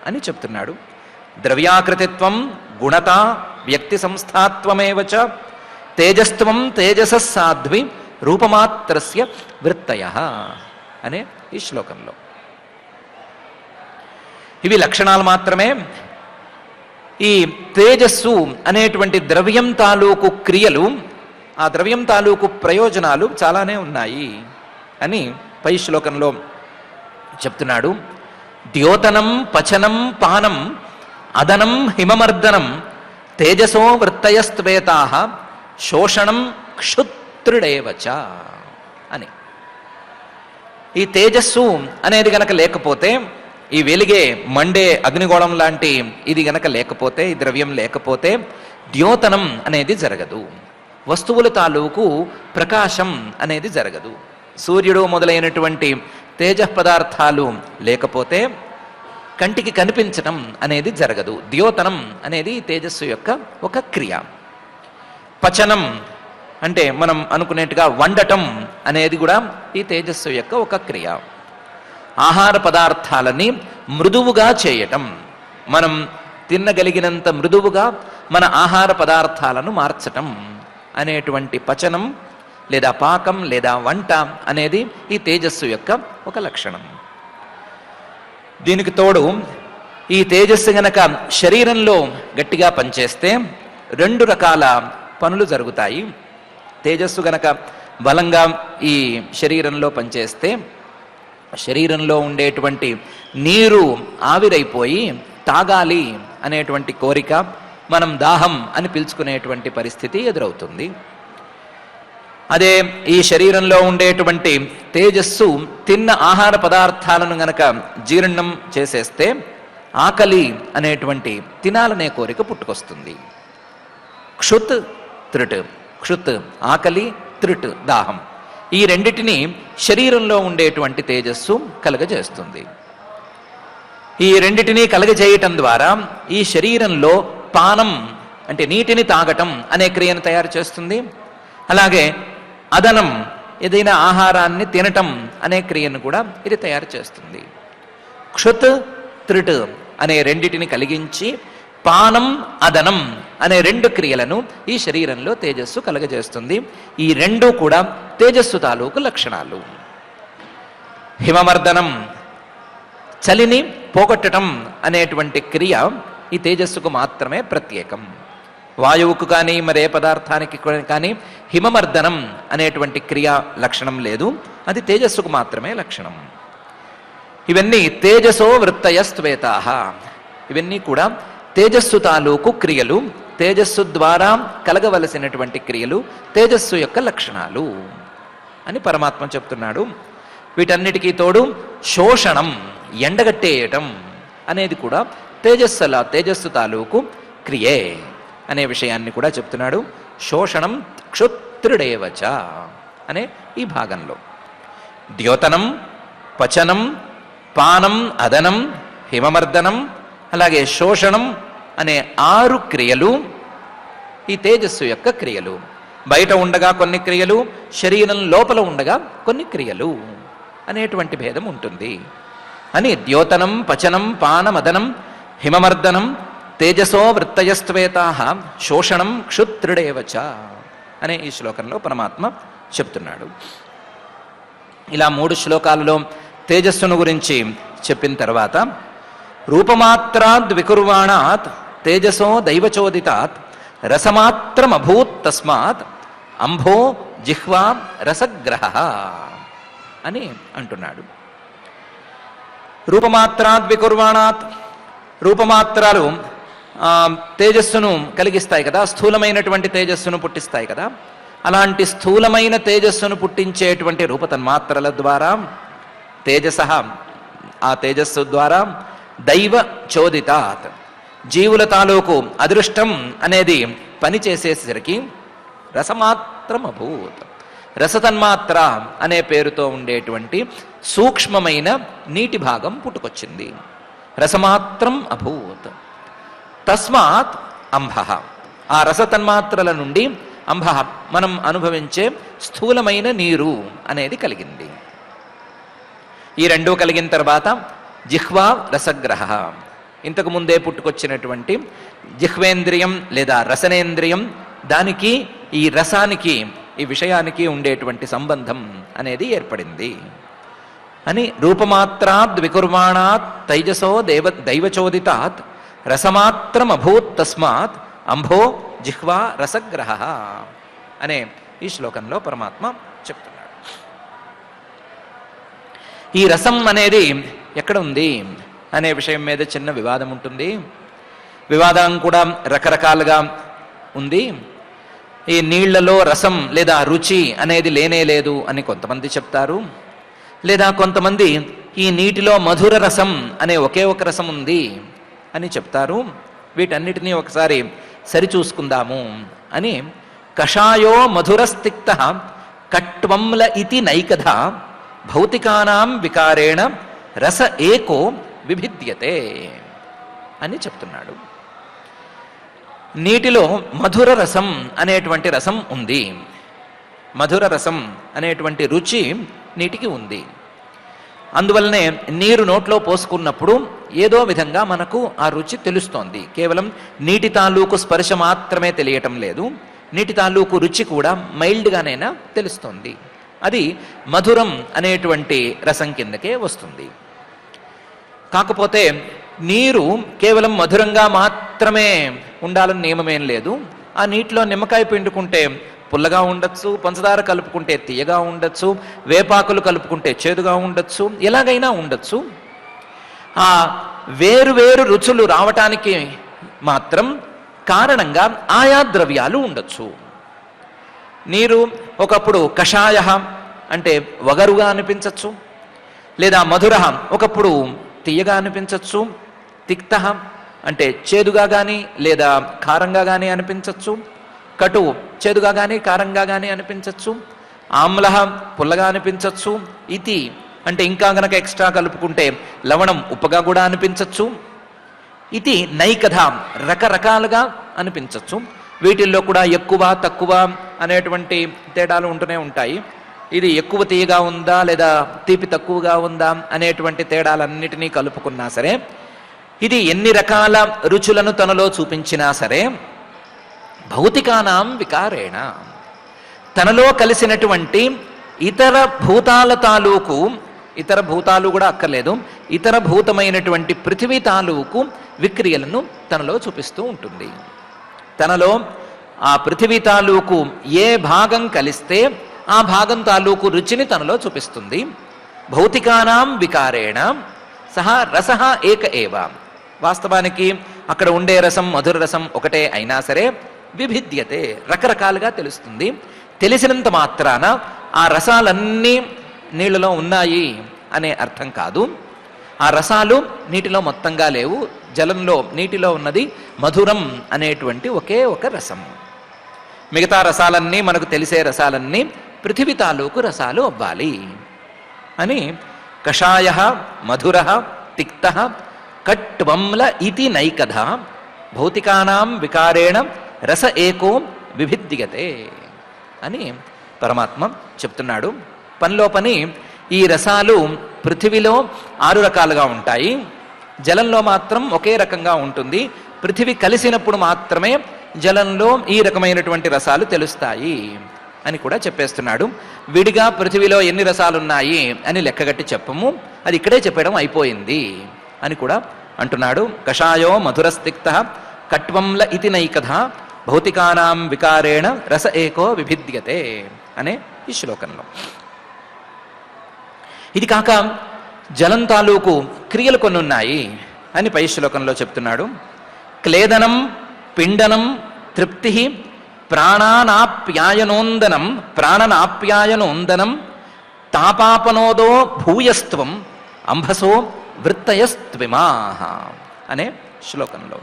అని చెప్తున్నాడు. ద్రవ్యాకృతిత్వం, గుణత, వ్యక్తి సంస్థాత్వమేవచ తేజస్త్వం తేజసః సాధ్వి రూపమాత్రస్య వృత్తయః అనే ఈ శ్లోకంలో ఇవి లక్షణాలు మాత్రమే. ఈ తేజస్సు అనేటువంటి ద్రవ్యం తాలూకు క్రియలు, ఆ ద్రవ్యం తాలూకు ప్రయోజనాలు చాలానే ఉన్నాయి అని పై శ్లోకంలో చెప్తున్నాడు. ద్యోతనం పచనం పానం అదనం హిమమర్దనం తేజసో వృత్తయస్త్వేతాః శోషణం క్షుత్రుడేవచ అని. ఈ తేజస్సు అనేది గనక లేకపోతే, ఈ వెలిగే మండే అగ్నిగోళం లాంటి ఇది గనక లేకపోతే, ఈ ద్రవ్యం లేకపోతే ద్యోతనం అనేది జరగదు. వస్తువుల తాలూకు ప్రకాశం అనేది జరగదు. సూర్యుడు మొదలైనటువంటి తేజ పదార్థాలు లేకపోతే కంటికి కనిపించటం అనేది జరగదు. ద్యోతనం అనేది తేజస్సు యొక్క ఒక క్రియ. పచనం అంటే మనం అనుకునేట్టుగా వండటం అనేది కూడా ఈ తేజస్సు యొక్క ఒక క్రియ. ఆహార పదార్థాలని మృదువుగా చేయటం, మనం తినగలిగినంత మృదువుగా మన ఆహార పదార్థాలను మార్చటం అనేటువంటి పచనం లేదా పాకం లేదా వంట అనేది ఈ తేజస్సు యొక్క ఒక లక్షణం. దీనికి తోడు ఈ తేజస్సు గనక శరీరంలో గట్టిగా పనిచేస్తే 2 రకాల పనులు జరుగుతాయి. తేజస్సు గనక బలంగా ఈ శరీరంలో పనిచేస్తే శరీరంలో ఉండేటువంటి నీరు ఆవిరైపోయి తాగాలి అనేటువంటి కోరిక, మనం దాహం అని పిలుచుకునేటువంటి పరిస్థితి ఎదురవుతుంది. అదే ఈ శరీరంలో ఉండేటువంటి తేజస్సు తిన్న ఆహార పదార్థాలను గనక జీర్ణం చేసేస్తే ఆకలి అనేటువంటి తినాలనే కోరిక పుట్టుకొస్తుంది. క్షుత్ త్రుట్, క్షుత్ ఆకలి, త్రుట్ దాహం, ఈ రెండిటిని శరీరంలో ఉండేటువంటి తేజస్సు కలగజేస్తుంది. ఈ రెండిటిని కలగజేయటం ద్వారా ఈ శరీరంలో పానం అంటే నీటిని తాగటం అనే క్రియను తయారు చేస్తుంది. అలాగే అదనం, ఏదైనా ఆహారాన్ని తినటం అనే క్రియను కూడా ఇది తయారు చేస్తుంది. క్షుత్ త్రిట్ అనే రెండిటిని కలిగించి పానం అదనం అనే రెండు క్రియలను ఈ శరీరంలో తేజస్సు కలగజేస్తుంది. ఈ రెండూ కూడా తేజస్సు తాలూకు లక్షణాలు. హిమమర్దనం, చలిని పోగొట్టడం అనేటువంటి క్రియ ఈ తేజస్సుకు మాత్రమే ప్రత్యేకం. వాయువుకు కానీ మరే పదార్థానికి కానీ హిమమర్దనం అనేటువంటి క్రియా లక్షణం లేదు, అది తేజస్సుకు మాత్రమే లక్షణం. ఇవన్నీ తేజసో వృత్తయస్త్వేతాః, ఇవన్నీ కూడా తేజస్సు తాలూకు క్రియలు, తేజస్సు ద్వారా కలగవలసినటువంటి క్రియలు, తేజస్సు యొక్క లక్షణాలు అని పరమాత్మ చెప్తున్నాడు. వీటన్నిటికీ తోడు శోషణం, ఎండగట్టేయటం అనేది కూడా తేజస్సు తాలూకు క్రియే అనే విషయాన్ని కూడా చెప్తున్నాడు. శోషణం క్షుత్రుడేవచ అనే ఈ భాగంలో ద్యోతనం, పచనం, పానం అదనం, హిమమర్దనం, అలాగే శోషణం అనే 6 క్రియలు ఈ తేజస్సు యొక్క క్రియలు. బయట ఉండగా కొన్ని క్రియలు, శరీరం లోపల ఉండగా కొన్ని క్రియలు అనేటువంటి భేదం ఉంటుంది అని ద్యోతనం, పచనం, పానమదనం, హిమమర్దనం, తేజసో వృత్తయస్త్వేతాః, శోషణం క్షుత్రుడేవచ అనే ఈ శ్లోకంలో పరమాత్మ చెప్తున్నాడు. ఇలా 3 శ్లోకాలలో తేజస్సును గురించి చెప్పిన తర్వాత రూపమాత్రాద్ వికుర్వాణాత్ తేజసో దైవచోదితాత్ రసమాత్రమభూత్ తస్మాత్ అంభో జిహ్వా రసగ్రహ అని అంటున్నాడు. రూపమాత్రాద్ వికుర్వాణాత్, రూపమాత్రాలు తేజస్సును కలిగిస్తాయి కదా, స్థూలమైనటువంటి తేజస్సును పుట్టిస్తాయి కదా. అలాంటి స్థూలమైన తేజస్సును పుట్టించేటువంటి రూపతన్మాత్రల ద్వారా తేజస, ఆ తేజస్సు ద్వారా దైవ చోదితాత్, జీవుల తాలూకు అదృష్టం అనేది పనిచేసేసరికి రసమాత్రం అభూత్, రసతన్మాత్ర అనే పేరుతో ఉండేటువంటి సూక్ష్మమైన నీటి భాగం పుట్టుకొచ్చింది. రసమాత్రం అభూత్. తస్మాత్ అంభ, ఆ రసతన్మాత్రల నుండి అంభ, మనం అనుభవించే స్థూలమైన నీరు అనేది కలిగింది. ఈ రెండూ కలిగిన తర్వాత జిహ్వా రసగ్రహ, ఇంతకు ముందే పుట్టుకొచ్చినటువంటి జిహ్వేంద్రియం లేదా రసనేంద్రియం, దానికి ఈ రసానికి, ఈ విషయానికి ఉండేటువంటి సంబంధం అనేది ఏర్పడింది అని రూపమాత్రాద్ వికుర్వాణాత్ తైజసో దైవచోదితాత్ రసమాత్రం అభూత్ తస్మాత్ అంభో జిహ్వా రసగ్రహ అనే ఈ శ్లోకంలో పరమాత్మ చెప్తున్నాడు. ఈ రసం అనేది ఎక్కడ ఉంది అనే విషయం మీద చిన్న వివాదం ఉంటుంది. వివాదం కూడా రకరకాలుగా ఉంది. ఈ నీళ్లలో రసం లేదా రుచి అనేది లేనే లేదు అని కొంతమంది చెప్తారు. లేదా కొంతమంది ఈ నీటిలో మధుర రసం అనే ఒకే ఒక రసం ఉంది అని చెప్తారు. వీటన్నిటినీ ఒకసారి సరిచూసుకుందాము అని కషాయో మధురస్తిక్త కట్వంల ఇతి నైకథ భౌతికానాం వికారేణ రస ఏకో విభిద్యతే అని చెప్తున్నాడు. నీటిలో మధుర రసం అనేటువంటి రసం ఉంది. మధుర రసం అనేటువంటి రుచి నీటికి ఉంది. అందువల్లనే నీరు నోట్లో పోసుకున్నప్పుడు ఏదో విధంగా మనకు ఆ రుచి తెలుస్తోంది. కేవలం నీటి తాలూకు స్పర్శ మాత్రమే తెలియటం లేదు, నీటి తాలూకు రుచి కూడా మైల్డ్గానైనా తెలుస్తోంది. అది మధురం అనేటువంటి రసం కిందకే వస్తుంది. కాకపోతే నీరు కేవలం మధురంగా మాత్రమే ఉండాలని నియమమేం లేదు. ఆ నీటిలో నిమ్మకాయ పిండుకుంటే పుల్లగా ఉండొచ్చు, పంచదార కలుపుకుంటే తీయగా ఉండొచ్చు, వేపాకులు కలుపుకుంటే చేదుగా ఉండొచ్చు, ఎలాగైనా ఉండొచ్చు. ఆ వేరు వేరు రుచులు రావటానికి మాత్రం కారణంగా ఆయా ద్రవ్యాలు ఉండొచ్చు. నీరు ఒకప్పుడు కషాయ అంటే వగరుగా అనిపించవచ్చు, లేదా మధుర ఒకప్పుడు తీయగా అనిపించవచ్చు, తిక్త అంటే చేదుగా కానీ లేదా కారంగా కానీ అనిపించవచ్చు, కటు చేదుగా కానీ కారంగా కానీ అనిపించవచ్చు, ఆమ్ల పుల్లగా అనిపించవచ్చు, ఇతి అంటే ఇంకా గనక ఎక్స్ట్రా కలుపుకుంటే లవణం ఉప్పగా కూడా అనిపించవచ్చు, ఇది నైకథ రకరకాలుగా అనిపించవచ్చు. వీటిల్లో కూడా ఎక్కువ తక్కువ అనేటువంటి తేడాలు ఉంటూనే ఉంటాయి. ఇది ఎక్కువ తీయగా ఉందా లేదా తీపి తక్కువగా ఉందా అనేటువంటి తేడాలన్నిటినీ కలుపుకున్నా సరే, ఇది ఎన్ని రకాల రుచులను తనలో చూపించినా సరే, భౌతికానాం వికారేణ తనలో కలిసినటువంటి ఇతర భూతాల తాలూకు, ఇతర భూతాలు కూడా అక్కర్లేదు, ఇతర భూతమైనటువంటి పృథివీ తాలూకు విక్రియలను తనలో చూపిస్తూ ఉంటుంది. తనలో ఆ పృథివీ తాలూకు ఏ భాగం కలిస్తే ఆ భాగం తాలూకు రుచిని తనలో చూపిస్తుంది. భౌతికానాం వికారేణ సహా రసః ఏక ఏవ. వాస్తవానికి అక్కడ ఉండే రసం మధుర రసం ఒకటే అయినా సరే విభిద్యతే, రకరకాలుగా తెలుస్తుంది. తెలిసినంత మాత్రాన ఆ రసాలన్నీ నీళ్ళలో ఉన్నాయి అనే అర్థం కాదు. ఆ రసాలు నీటిలో మొత్తంగా లేవు. జలంలో, నీటిలో ఉన్నది మధురం అనేటువంటి ఒకే ఒక రసం. మిగతా రసాలన్నీ, మనకు తెలిసే రసాలన్నీ పృథివీ తాలూకు రసాలు అవ్వాలి అని కషాయ మధుర తిక్త కట్వంల ఇతి నైకధ భౌతికానాం వికారేణ రస ఏకో విభిద్యతే అని పరమాత్మ చెప్తున్నాడు. పనిలో పని ఈ రసాలు పృథివిలో 6 రకాలుగా ఉంటాయి, జలంలో మాత్రం ఒకే రకంగా ఉంటుంది. పృథివీ కలిసినప్పుడు మాత్రమే జలంలో ఈ రకమైనటువంటి రసాలు తెలుస్తాయి అని కూడా చెప్పేస్తున్నాడు. విడిగా పృథివీలో ఎన్ని రసాలున్నాయి అని లెక్కగట్టి చెప్పము, అది ఇక్కడే చెప్పడం అయిపోయింది అని కూడా అంటున్నాడు. కషాయో మధురస్తిక్త కట్వంల ఇతి నైకథ భౌతికానాం వికారేణ రస ఏకో విభిద్యతే అనే ఈ శ్లోకంలో. ఇది కాక జలం తాలూకు క్రియలు కొన్ని ఉన్నాయి అని పై శ్లోకంలో చెప్తున్నాడు. క్లేదనం పిండనం తృప్తి ప్రాణనాప్యాయనోందనం తాపాపనోదో భూయస్త్వం అంభసో వృత్తయస్త్విమాహ అనే శ్లోకంలో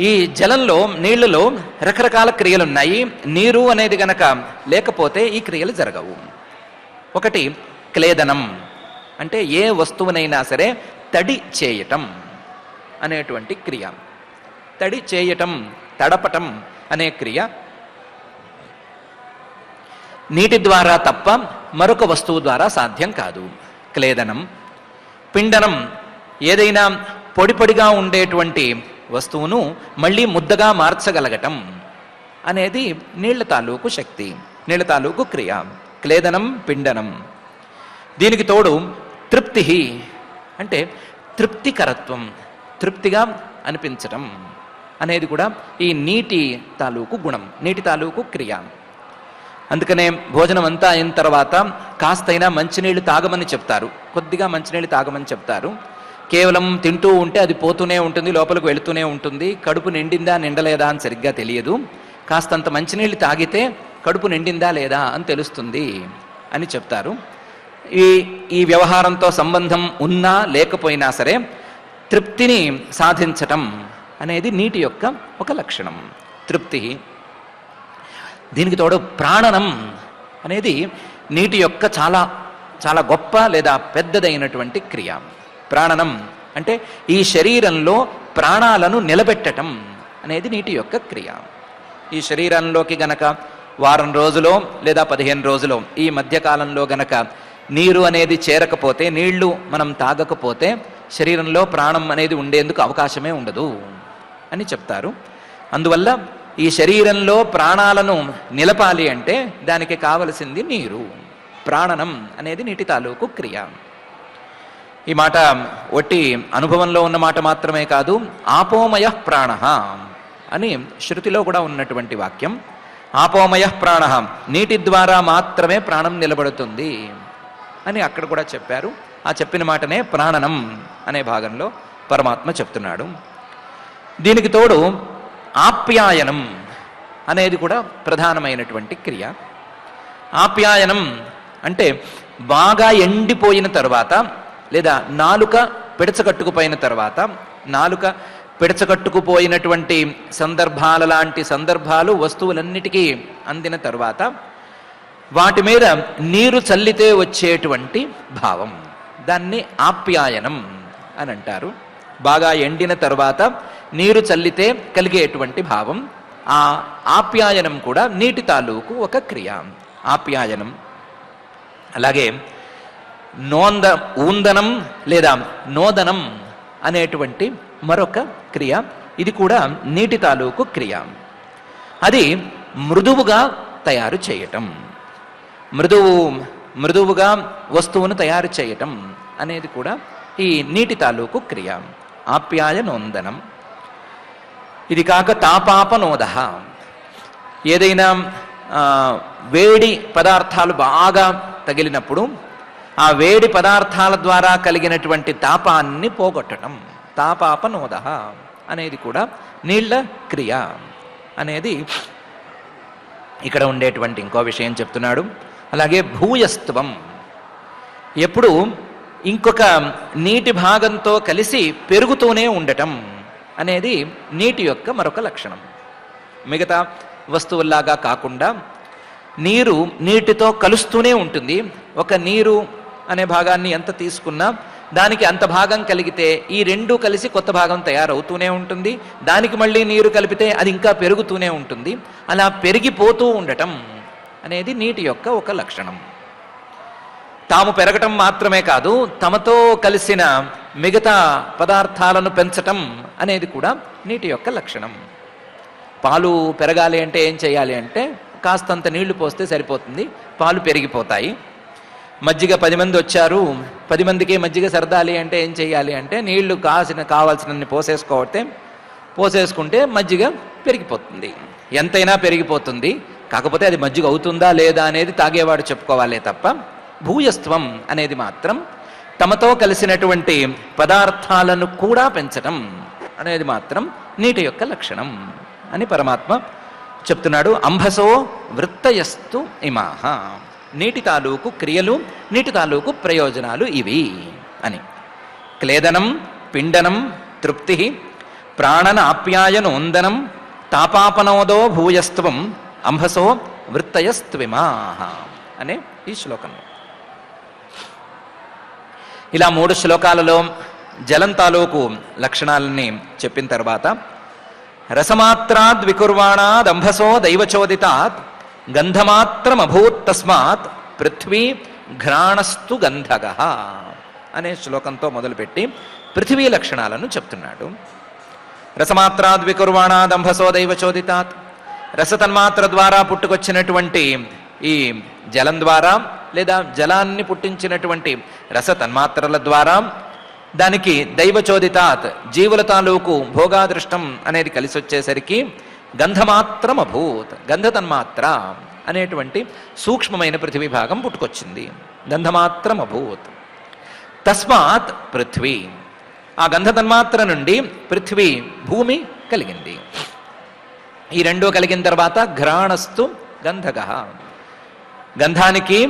ఈ జలంలో, నీళ్లలో రకరకాల క్రియలున్నాయి. నీరు అనేది గనక లేకపోతే ఈ క్రియలు జరగవు. ఒకటి క్లేదనం, అంటే ఏ వస్తువునైనా సరే తడి చేయటం అనేటువంటి క్రియ. తడి చేయటం, తడపటం అనే క్రియ నీటి ద్వారా తప్ప మరొక వస్తువు ద్వారా సాధ్యం కాదు. క్లేదనం. పిండనం, ఏదైనా పొడి పొడిగా ఉండేటువంటి వస్తువును మళ్ళీ ముద్దగా మార్చగలగటం అనేది నీళ్ల తాలూకు శక్తి, నీళ్ల తాలూకు క్రియ. క్లేదనం, పిండనం. దీనికి తోడు తృప్తి, అంటే తృప్తికరత్వం, తృప్తిగా అనిపించటం అనేది కూడా ఈ నీటి తాలూకు గుణం, నీటి తాలూకు క్రియ. అందుకనే భోజనం అంతా అయిన తర్వాత కాస్తైనా మంచినీళ్ళు తాగమని చెప్తారు, కొద్దిగా మంచినీళ్ళు తాగమని చెప్తారు. కేవలం తింటూ ఉంటే అది పోతూనే ఉంటుంది, లోపలికి వెళుతూనే ఉంటుంది. కడుపు నిండిందా నిండలేదా అని సరిగ్గా తెలియదు. కాస్తంత మంచినీళ్ళు తాగితే కడుపు నిండిందా లేదా అని తెలుస్తుంది అని చెప్తారు. ఈ వ్యవహారంతో సంబంధం ఉన్నా లేకపోయినా సరే తృప్తిని సాధించటం అనేది నీటి యొక్క ఒక లక్షణం, తృప్తి. దీనికి తోడు ప్రాణనం అనేది నీటి యొక్క చాలా చాలా గొప్ప లేదా పెద్దదైనటువంటి క్రియ. ప్రాణనం అంటే ఈ శరీరంలో ప్రాణాలను నిలబెట్టడం అనేది నీటి యొక్క క్రియ. ఈ శరీరంలోకి గనక వారం రోజులో లేదా 15 రోజులో ఈ మధ్యకాలంలో గనక నీరు అనేది చేరకపోతే, నీళ్లు మనం తాగకపోతే శరీరంలో ప్రాణం అనేది ఉండేందుకు అవకాశమే ఉండదు అని చెప్తారు. అందువల్ల ఈ శరీరంలో ప్రాణాలను నిలపాలి అంటే దానికి కావలసింది నీరు. ప్రాణనం అనేది నీటి తాలూకు క్రియ. ఈ మాట ఒట్టి అనుభవంలో ఉన్న మాట మాత్రమే కాదు, ఆపోమయ ప్రాణ అని శృతిలో కూడా ఉన్నటువంటి వాక్యం. ఆపోమయ ప్రాణ, నీటి ద్వారా మాత్రమే ప్రాణం నిలబడుతుంది అని అక్కడ కూడా చెప్పారు. ఆ చెప్పిన మాటనే ప్రాణనం అనే భాగంలో పరమాత్మ చెప్తున్నాడు. దీనికి తోడు ఆప్యాయనం అనేది కూడా ప్రధానమైనటువంటి క్రియ. ఆప్యాయనం అంటే బాగా ఎండిపోయిన తర్వాత లేదా నాలుక పిడచకట్టుకుపోయిన తర్వాత, నాలుక పిడచకట్టుకుపోయినటువంటి సందర్భాల లాంటి సందర్భాలు వస్తువులన్నిటికీ అందిన తర్వాత వాటి మీద నీరు చల్లితే వచ్చేటువంటి భావం, దాన్ని ఆప్యాయనం అని అంటారు. బాగా ఎండిన తర్వాత నీరు చల్లితే కలిగేటువంటి భావం, ఆ ఆప్యాయనం కూడా నీటి తాలూకు ఒక క్రియ. ఆప్యాయనం. అలాగే ఊందనం లేదా నోదనం అనేటువంటి మరొక క్రియ. ఇది కూడా నీటి తాలూకు క్రియ. అది మృదువుగా తయారు చేయటం, మృదువుగా వస్తువును తయారు చేయటం అనేది కూడా ఈ నీటి తాలూకు క్రియ, ఆప్యాయనోందనం. ఇది కాక తాపాపనోద, ఏదైనా వేడి పదార్థాలు బాగా తగిలినప్పుడు ఆ వేడి పదార్థాల ద్వారా కలిగినటువంటి తాపాన్ని పోగొట్టడం, తాపాపనోద అనేది కూడా నీళ్ల క్రియ అనేది ఇక్కడ ఉండేటువంటి ఇంకో విషయం చెప్తున్నాడు. అలాగే భూయస్త్వం, ఎప్పుడు ఇంకొక నీటి భాగంతో కలిసి పెరుగుతూనే ఉండటం అనేది నీటి యొక్క మరొక లక్షణం. మిగతా వస్తువుల్లాగా కాకుండా నీరు నీటితో కలుస్తూనే ఉంటుంది. ఒక నీరు అనే భాగాన్ని ఎంత తీసుకున్నా దానికి అంత భాగం కలిగితే ఈ రెండు కలిసి కొత్త భాగం తయారవుతూనే ఉంటుంది. దానికి మళ్ళీ నీరు కలిపితే అది ఇంకా పెరుగుతూనే ఉంటుంది. అలా పెరిగిపోతూ ఉండటం అనేది నీటి యొక్క ఒక లక్షణం. తాము పెరగటం మాత్రమే కాదు, తమతో కలిసిన మిగతా పదార్థాలను పెంచటం అనేది కూడా నీటి యొక్క లక్షణం. పాలు పెరగాలి అంటే ఏం చేయాలి అంటే కాస్తంత నీళ్లు పోస్తే సరిపోతుంది, పాలు పెరిగిపోతాయి. మజ్జిగ 10 మంది వచ్చారు, 10 మందికి మజ్జిగ సరదాలి అంటే ఏం చేయాలి అంటే నీళ్లు కావాల్సినన్ని పోసేసుకుంటే మజ్జిగ పెరిగిపోతుంది. ఎంతైనా పెరిగిపోతుంది. కాకపోతే అది మజ్జిగ అవుతుందా లేదా అనేది తాగేవాడు చెప్పుకోవాలే తప్ప, భూయస్త్వం అనేది మాత్రం తమతో కలిసినటువంటి పదార్థాలను కూడా పెంచటం అనేది మాత్రం నీటి యొక్క లక్షణం అని పరమాత్మ చెప్తున్నాడు. అంభసో వృత్తయస్తు ఇమాహ, నీటి తాలూకు క్రియలు, నీటి తాలూకు ప్రయోజనాలు ఇవి అని. క్లేదనం, పిండనం, తృప్తి, ప్రాణన ఆప్యాయనోందనం, తాపాపనోదో భూయస్త్వం, అంభసో వృత్తయస్త్విమాహ అనే ఈ శ్లోకంలో. ఇలా 3 శ్లోకాలలో జలం తాలూకు లక్షణాలని చెప్పిన తర్వాత రసమాత్రాద్ వికుర్వాణాద్ అంభసో దైవచోదితాత్ గంధమాత్రమభూత్ తస్మాత్ పృథ్వీ ఘ్రాణస్తు గంధగః అనే శ్లోకంతో మొదలుపెట్టి పృథివీ లక్షణాలను చెప్తున్నాడు. రసమాత్రాద్ వికుర్వాణాద్ అంభసో దైవచోదితాత్, రసతన్మాత్ర ద్వారా పుట్టుకొచ్చినటువంటి ఈ జలం ద్వారా లేదా జలాన్ని పుట్టించినటువంటి రసతన్మాత్రల ద్వారా దానికి దైవచోదితాత్ జీవుల తాలూకు భోగాదృష్టం అనేది కలిసి వచ్చేసరికి గంధమాత్రం అభూత్, గంధతన్మాత్ర అనేటువంటి సూక్ష్మమైన పృథివీ భాగం పుట్టుకొచ్చింది. గంధమాత్రం అభూత్ తస్మాత్ పృథ్వీ, ఆ గంధతన్మాత్ర నుండి పృథ్వీ భూమి కలిగింది. ఈ రెండూ కలిగిన తర్వాత ఘ్రాణస్తు గంధగః, గంధానికి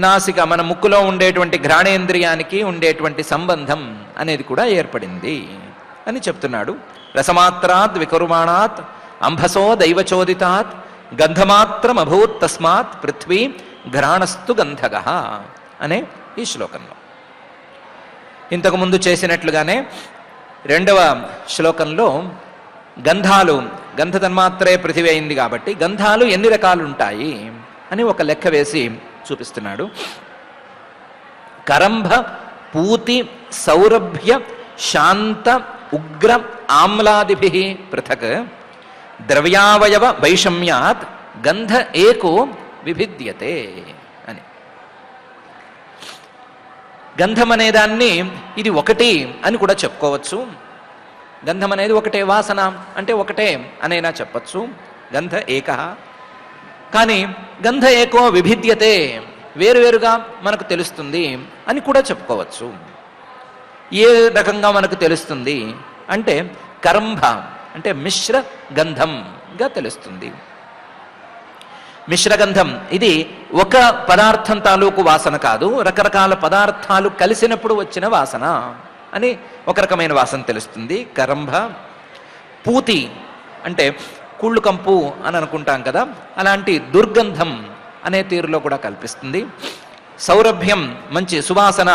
నాసిక మన ముక్కులో ఉండేటువంటి ఘ్రాణేంద్రియానికి ఉండేటువంటి సంబంధం అనేది కూడా ఏర్పడింది అని చెప్తున్నాడు. రసమాత్రాద్ వికుర్వాణాత్ అంభసో దైవచోదితాత్ గంధమాత్రం అభూత్ తస్మాత్ పృథ్వీ ఘ్రాణస్తు గంధగః అనే ఈ శ్లోకంలో. ఇంతకుముందు చేసినట్లుగానే 2వ శ్లోకంలో గంధాలు, గంధతన్మాత్రే పృథివీ అయింది కాబట్టి గంధాలు ఎన్ని రకాలు ఉంటాయి అని ఒక లెక్క వేసి చూపిస్తున్నాడు. కరంభ, పూతి, సౌరభ్య, శాంత, ఉగ్ర, ఆమ్లాదిభిః పృథక్ ద్రవ్యావయవ వైషమ్యాత్ గంధ ఏకో విభిద్యతే అని. గంధం అనేదాన్ని ఇది ఒకటి అని కూడా చెప్పుకోవచ్చు. గంధం అనేది ఒకటే, వాసన అంటే ఒకటే అనైనా చెప్పచ్చు. గంధ ఏకః. కానీ గంధ ఏకో విభిద్యతే, వేరువేరుగా మనకు తెలుస్తుంది అని కూడా చెప్పుకోవచ్చు. ఏ రకంగా మనకు తెలుస్తుంది అంటే కరంభ అంటే మిశ్ర గంధంగా తెలుస్తుంది. మిశ్రగంధం ఇది ఒక పదార్థం తాలూకు వాసన కాదు, రకరకాల పదార్థాలు కలిసినప్పుడు వచ్చిన వాసన అని ఒక రకమైన వాసన తెలుస్తుంది కరంభ. పూతి అంటే కుళ్ళు కంపు అని అనుకుంటాం కదా, అలాంటి దుర్గంధం అనే తీరులో కూడా కల్పిస్తుంది. సౌరభ్యం మంచి సువాసన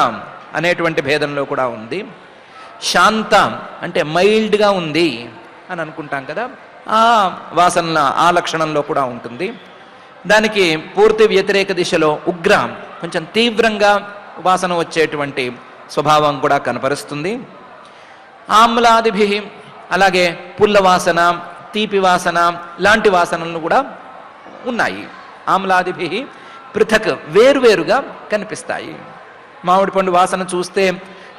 అనేటువంటి భేదంలో కూడా ఉంది. శాంత అంటే మైల్డ్గా ఉంది అని అనుకుంటాం కదా, ఆ వాసన ఆ లక్షణంలో కూడా ఉంటుంది. దానికి పూర్తి వ్యతిరేక దిశలో ఉగ్ర, కొంచెం తీవ్రంగా వాసన వచ్చేటువంటి స్వభావం కూడా కనపరుస్తుంది. ఆమ్లాదిభి, అలాగే పుల్ల వాసన, తీపి వాసన లాంటి వాసనలు కూడా ఉన్నాయి. ఆమ్లాదిభి పృథక్, వేరువేరుగా కనిపిస్తాయి. మామిడి పండు వాసన చూస్తే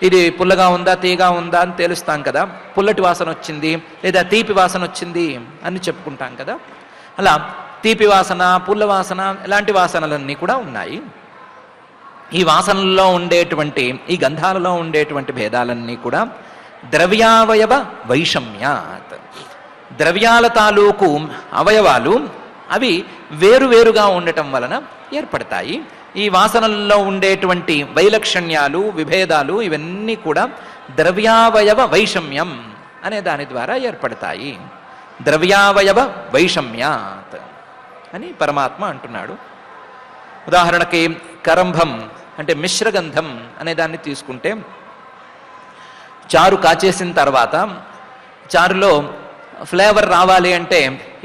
ఇది పుల్లగా ఉందా తీగా ఉందా అని తెలుస్తాం కదా, పుల్లటి వాసన వచ్చింది లేదా తీపి వాసన వచ్చింది అని చెప్పుకుంటాం కదా. అలా తీపి వాసన, పుల్ల వాసన ఇలాంటి వాసనలన్నీ కూడా ఉన్నాయి. ఈ వాసనల్లో ఉండేటువంటి, ఈ గంధాలలో ఉండేటువంటి భేదాలన్నీ కూడా ద్రవ్యావయవ వైషమ్యాత్, ద్రవ్యాల తాలూకు అవయవాలు అవి వేరువేరుగా ఉండటం వలన ఏర్పడతాయి. ఈ వాసనల్లో ఉండేటువంటి వైలక్షణ్యాలు, విభేదాలు ఇవన్నీ కూడా ద్రవ్యావయవ వైషమ్యం అనే దాని ద్వారా ఏర్పడతాయి. ద్రవ్యావయవ వైషమ్యాత్ అని పరమాత్మ అంటున్నాడు. ఉదాహరణకి కరంభం అంటే మిశ్రగంధం అనే దాన్ని తీసుకుంటే, చారు కాచేసిన తర్వాత చారులో ఫ్లేవర్ రావాలి అంటే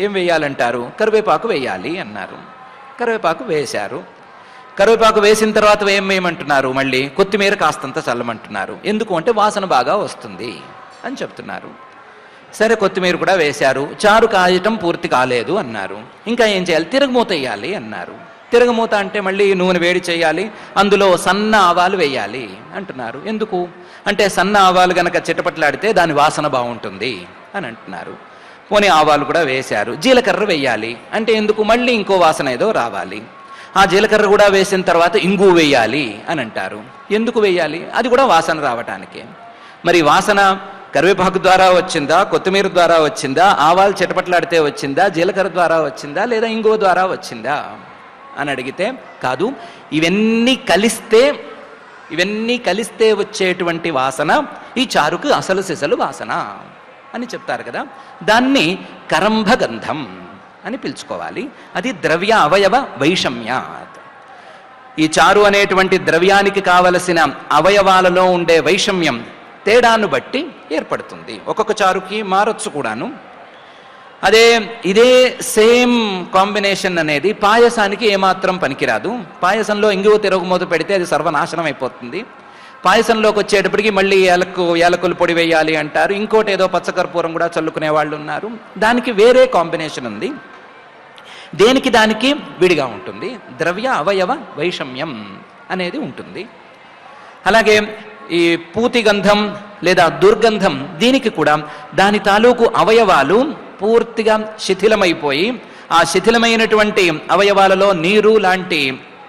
ఏం వేయాలంటారు? కరివేపాకు వేయాలి అన్నారు. కరివేపాకు వేశారు. కరివేపాకు వేసిన తర్వాత ఏం వేయమంటున్నారు? మళ్ళీ కొత్తిమీర కాస్తంత చల్లమంటున్నారు. ఎందుకు అంటే వాసన బాగా వస్తుంది అని చెప్తున్నారు. సరే, కొత్తిమీర కూడా వేశారు. చారు కాయటం పూర్తి కాలేదు అన్నారు. ఇంకా ఏం చేయాలి? తిరగమూత వేయాలి అన్నారు. తిరగమూత అంటే మళ్ళీ నూనె వేడి చేయాలి, అందులో సన్న ఆవాలు వేయాలి అంటున్నారు. ఎందుకు అంటే సన్న ఆవాలు గనక చిటపట్లాడితే దాని వాసన బాగుంటుంది అని అంటున్నారు. పోనీ ఆవాలు కూడా వేశారు. జీలకర్ర వేయాలి అంటే ఎందుకు? మళ్ళీ ఇంకో వాసన ఏదో రావాలి. ఆ జీలకర్ర కూడా వేసిన తర్వాత ఇంగు వేయాలి అని అంటారు. ఎందుకు వేయాలి? అది కూడా వాసన రావటానికి. మరి వాసన కరివేపాకు ద్వారా వచ్చిందా, కొత్తిమీర ద్వారా వచ్చిందా, ఆవాలు చిటపట్లాడితే వచ్చిందా, జీలకర్ర ద్వారా వచ్చిందా, లేదా ఇంగువ ద్వారా వచ్చిందా అని అడిగితే కాదు, ఇవన్నీ కలిస్తే వచ్చేటువంటి వాసన ఈ చారుకు అసలు సిసలు వాసన అని చెప్తారు కదా. దాన్ని కరంభగంధం అని పిలుచుకోవాలి. అది ద్రవ్య అవయవ వైషమ్యాత్. ఈ చారు అనేటువంటి ద్రవ్యానికి కావలసిన అవయవాలలో ఉండే వైషమ్యం తేడాను బట్టి ఏర్పడుతుంది. ఒక్కొక్క చారుకి మారొచ్చు కూడాను. ఇదే సేమ్ కాంబినేషన్ అనేది పాయసానికి ఏమాత్రం పనికిరాదు. పాయసంలో ఇంగువ తిరగమోత పెడితే అది సర్వనాశనం అయిపోతుంది. పాయసంలోకి వచ్చేటప్పటికి మళ్ళీ యాలకుల పొడి వేయాలి అంటారు. ఇంకోటి ఏదో పచ్చకర్పూరం కూడా చల్లుకునే వాళ్ళు ఉన్నారు. దానికి వేరే కాంబినేషన్ ఉంది. దేనికి దానికి విడిగా ఉంటుంది. ద్రవ్య అవయవ వైషమ్యం అనేది ఉంటుంది. అలాగే ఈ పూతి గంధం లేదా దుర్గంధం, దీనికి కూడా దాని తాలూకు అవయవాలు పూర్తిగా శిథిలమైపోయి, ఆ శిథిలమైనటువంటి అవయవాలలో నీరు లాంటి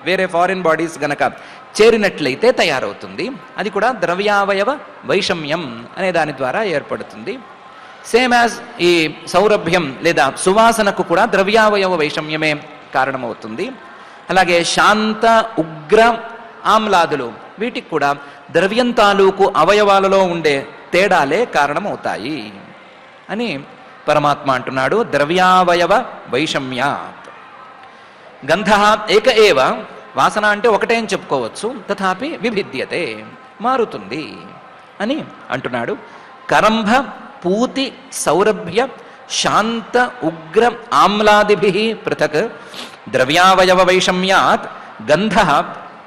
వేరే ఫారిన్ బాడీస్ గనక చేరినట్లయితే తయారవుతుంది. అది కూడా ద్రవ్యావయవ వైషమ్యం అనే దాని ద్వారా ఏర్పడుతుంది. సేమ్ యాజ్ ఈ సౌరభ్యం లేదా సువాసనకు కూడా ద్రవ్యావయవ వైషమ్యమే కారణమవుతుంది. అలాగే శాంత, ఉగ్ర, ఆమ్లాదులు వీటికి కూడా ద్రవ్యం తాలూకు అవయవాలలో ఉండే తేడాలే కారణమవుతాయి అని పరమాత్మ అంటున్నాడు. ద్రవ్యావయవ వైషమ్యాత్. గంధ ఏక ఏవ, వాసన అంటే ఒకటే అని చెప్పుకోవచ్చు. తథాపి విభిద్యతే, మారుతుంది అని అంటున్నాడు. కరంభ, పూతి, సౌరభ్య, శాంత, ఉగ్ర, ఆమ్లాదిభి పృథక్ ద్రవ్యావయవ వైషమ్యాత్ గంధ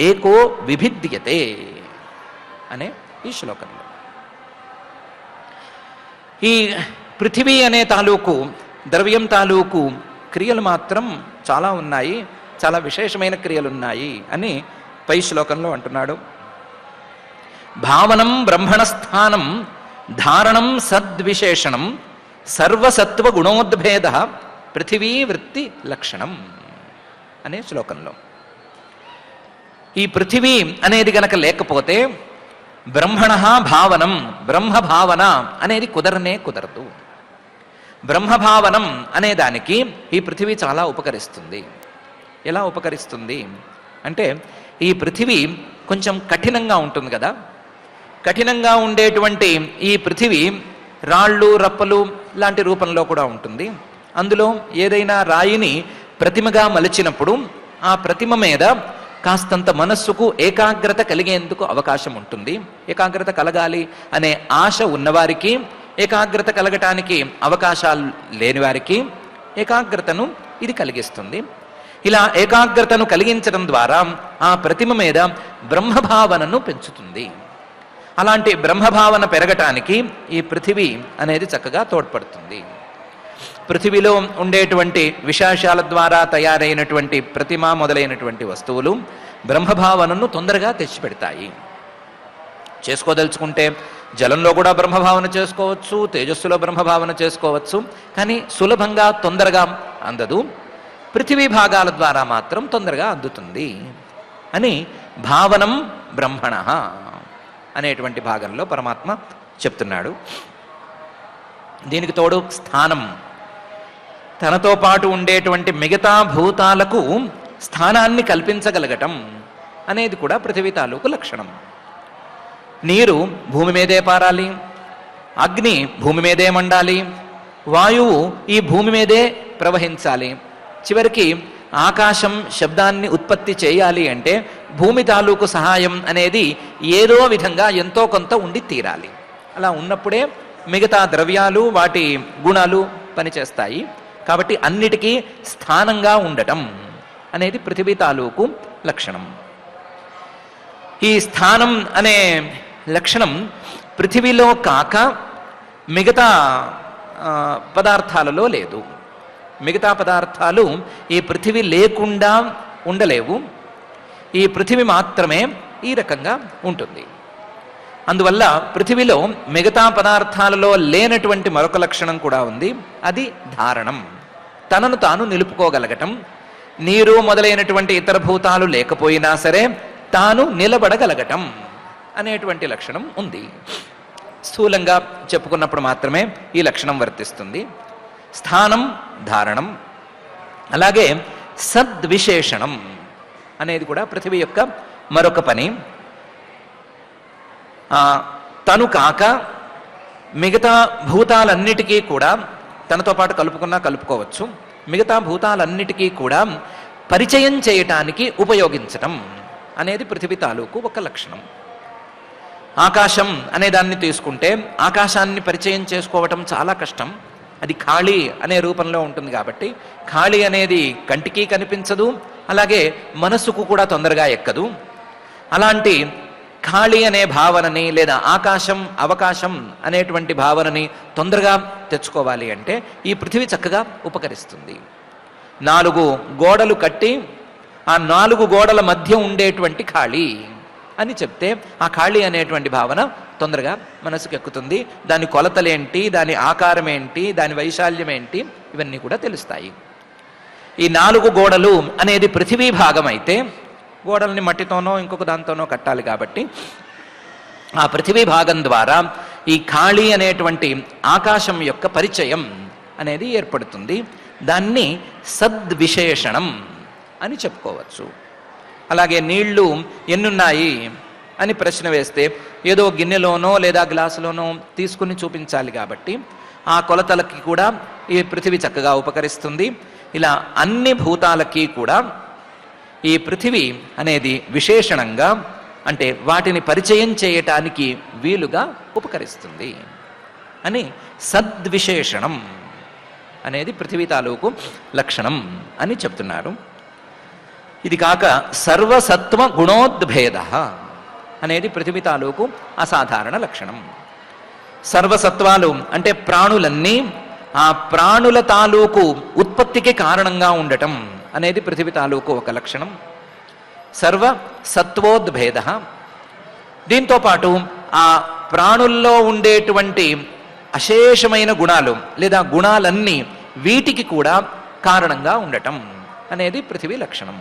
ఏకో విభిద్యతే అనే ఈ శ్లోకంలో ఈ పృథివీ అనే తాలూకు ద్రవ్యం తాలూకు క్రియలు మాత్రం చాలా ఉన్నాయి, చాలా విశేషమైన క్రియలు ఉన్నాయి అని పై శ్లోకంలో అంటున్నాడు. భావనం బ్రహ్మణస్థానం ధారణం సద్విశేషణం సర్వసత్వ గుణోద్భేద పృథివీ వృత్తి లక్షణం అనే శ్లోకంలో ఈ పృథివీ అనేది గనక లేకపోతే బ్రహ్మణ భావనం, బ్రహ్మభావన అనేది కుదరదు. బ్రహ్మభావనం అనే దానికి ఈ పృథివీ చాలా ఉపకరిస్తుంది. ఎలా ఉపకరిస్తుంది అంటే, ఈ పృథివీ కొంచెం కఠినంగా ఉంటుంది కదా. కఠినంగా ఉండేటువంటి ఈ పృథివీ రాళ్ళు, రప్పలు లాంటి రూపంలో కూడా ఉంటుంది. అందులో ఏదైనా రాయిని ప్రతిమగా మలిచినప్పుడు ఆ ప్రతిమ మీద కాస్తంత మనస్సుకు ఏకాగ్రత కలిగేందుకు అవకాశం ఉంటుంది. ఏకాగ్రత కలగాలి అనే ఆశ ఉన్నవారికి, ఏకాగ్రత కలగటానికి అవకాశాలు లేని వారికి ఏకాగ్రతను ఇది కలిగిస్తుంది. ఇలా ఏకాగ్రతను కలిగించడం ద్వారా ఆ ప్రతిమ మీద బ్రహ్మభావనను పెంచుతుంది. అలాంటి బ్రహ్మభావన పెరగటానికి ఈ పృథివీ అనేది చక్కగా తోడ్పడుతుంది. పృథివీలో ఉండేటువంటి విశేషాల ద్వారా తయారైనటువంటి ప్రతిమ మొదలైనటువంటి వస్తువులు బ్రహ్మభావనను తొందరగా తెచ్చిపెడతాయి. చేసుకోదలుచుకుంటే జలంలో కూడా బ్రహ్మభావన చేసుకోవచ్చు, తేజస్సులో బ్రహ్మభావన చేసుకోవచ్చు. కానీ సులభంగా తొందరగా అందదు. పృథివీ భాగాల ద్వారా మాత్రం తొందరగా అందుతుంది అని భావనం బ్రహ్మణ అనేటువంటి భాగంలో పరమాత్మ చెప్తున్నాడు. దీనికి తోడు స్థానం, తనతో పాటు ఉండేటువంటి మిగతా భూతాలకు స్థానాన్ని కల్పించగలగటం అనేది కూడా పృథివీ తాలూకు లక్షణం. నీరు భూమి మీదే పారాలి, అగ్ని భూమి మీదే మండాలి, వాయువు ఈ భూమి మీదే ప్రవహించాలి. చివరికి ఆకాశం శబ్దాన్ని ఉత్పత్తి చేయాలి అంటే భూమి తాలూకు సహాయం అనేది ఏదో విధంగా ఎంతో కొంత ఉండి తీరాలి. అలా ఉన్నప్పుడే మిగతా ద్రవ్యాలు వాటి గుణాలు పనిచేస్తాయి. కాబట్టి అన్నిటికీ స్థానంగా ఉండటం అనేది పృథివీ తాలూకు లక్షణం. ఈ స్థానం అనే లక్షణం పృథివీలో కాక మిగతా పదార్థాలలో లేదు. మిగతా పదార్థాలు ఈ పృథివీ లేకుండా ఉండలేవు. ఈ పృథివీ మాత్రమే ఈ రకంగా ఉంటుంది. అందువల్ల పృథివీలో మిగతా పదార్థాలలో లేనటువంటి మరొక లక్షణం కూడా ఉంది. అది ధారణం, తనను తాను నిలుపుకోగలగటం. నీరు మొదలైనటువంటి ఇతర భూతాలు లేకపోయినా సరే తాను నిలబడగలగటం అనేటువంటి లక్షణం ఉంది. స్థూలంగా చెప్పుకున్నప్పుడు మాత్రమే ఈ లక్షణం వర్తిస్తుంది. స్థానం, ధారణం, అలాగే సద్విశేషణం అనేది కూడా పృథివీ యొక్క మరొక పని. తను కాక మిగతా భూతాలన్నిటికీ కూడా తనతో పాటు కలుపుకున్నా కలుపుకోవచ్చు. మిగతా భూతాలన్నిటికీ కూడా పరిచయం చేయటానికి ఉపయోగించటం అనేది పృథివీ తాలూకు ఒక లక్షణం. ఆకాశం అనే దాన్ని తీసుకుంటే ఆకాశాన్ని పరిచయం చేసుకోవటం చాలా కష్టం. అది ఖాళీ అనే రూపంలో ఉంటుంది కాబట్టి ఖాళీ అనేది కంటికి కనిపించదు, అలాగే మనస్సుకు కూడా తొందరగా ఎక్కదు. అలాంటి ఖాళీ అనే భావనని లేదా ఆకాశం అవకాశం అనేటువంటి భావనని తొందరగా తెచ్చుకోవాలి అంటే ఈ పృథివీ చక్కగా ఉపకరిస్తుంది. 4 గోడలు కట్టి ఆ 4 గోడల మధ్య ఉండేటువంటి ఖాళీ అని చెప్తే ఆ ఖాళీ అనేటువంటి భావన తొందరగా మనసుకు ఎక్కుతుంది. దాని కొలతలేంటి, దాని ఆకారం ఏంటి, దాని వైశాల్యం ఏంటి, ఇవన్నీ కూడా తెలుస్తాయి. ఈ 4 గోడలు అనేది పృథివీ భాగం అయితే గోడల్ని మట్టితోనో ఇంకొక దాంతోనో కట్టాలి కాబట్టి ఆ పృథివీ భాగం ద్వారా ఈ ఖాళీ అనేటువంటి ఆకాశం యొక్క పరిచయం అనేది ఏర్పడుతుంది. దాన్ని సద్విశేషణం అని చెప్పుకోవచ్చు. అలాగే నీళ్లు ఎన్నున్నాయి అని ప్రశ్న వేస్తే ఏదో గిన్నెలోనో లేదా గ్లాసులోనో తీసుకుని చూపించాలి కాబట్టి ఆ కొలతలకి కూడా ఈ పృథివీ చక్కగా ఉపకరిస్తుంది. ఇలా అన్ని భూతాలకి కూడా ఈ పృథివీ అనేది విశేషణంగా అంటే వాటిని పరిచయం చేయటానికి వీలుగా ఉపకరిస్తుంది అని సద్విశేషణం అనేది పృథివీ తాలూకు లక్షణం అని చెప్తున్నారు. ఇది కాక సర్వసత్వ గుణోద్భేద అనేది పృథివీ తాలూకు అసాధారణ లక్షణం. సర్వసత్వాలు అంటే ప్రాణులన్నీ ఆ ప్రాణుల తాలూకు ఉత్పత్తికి కారణంగా ఉండటం అనేది పృథివీ తాలూకు ఒక లక్షణం. సర్వ సత్వోద్భేద, దీంతో పాటు ఆ ప్రాణుల్లో ఉండేటువంటి అశేషమైన గుణాలు లేదా గుణాలన్నీ వీటికి కూడా కారణంగా ఉండటం అనేది పృథివీ లక్షణం.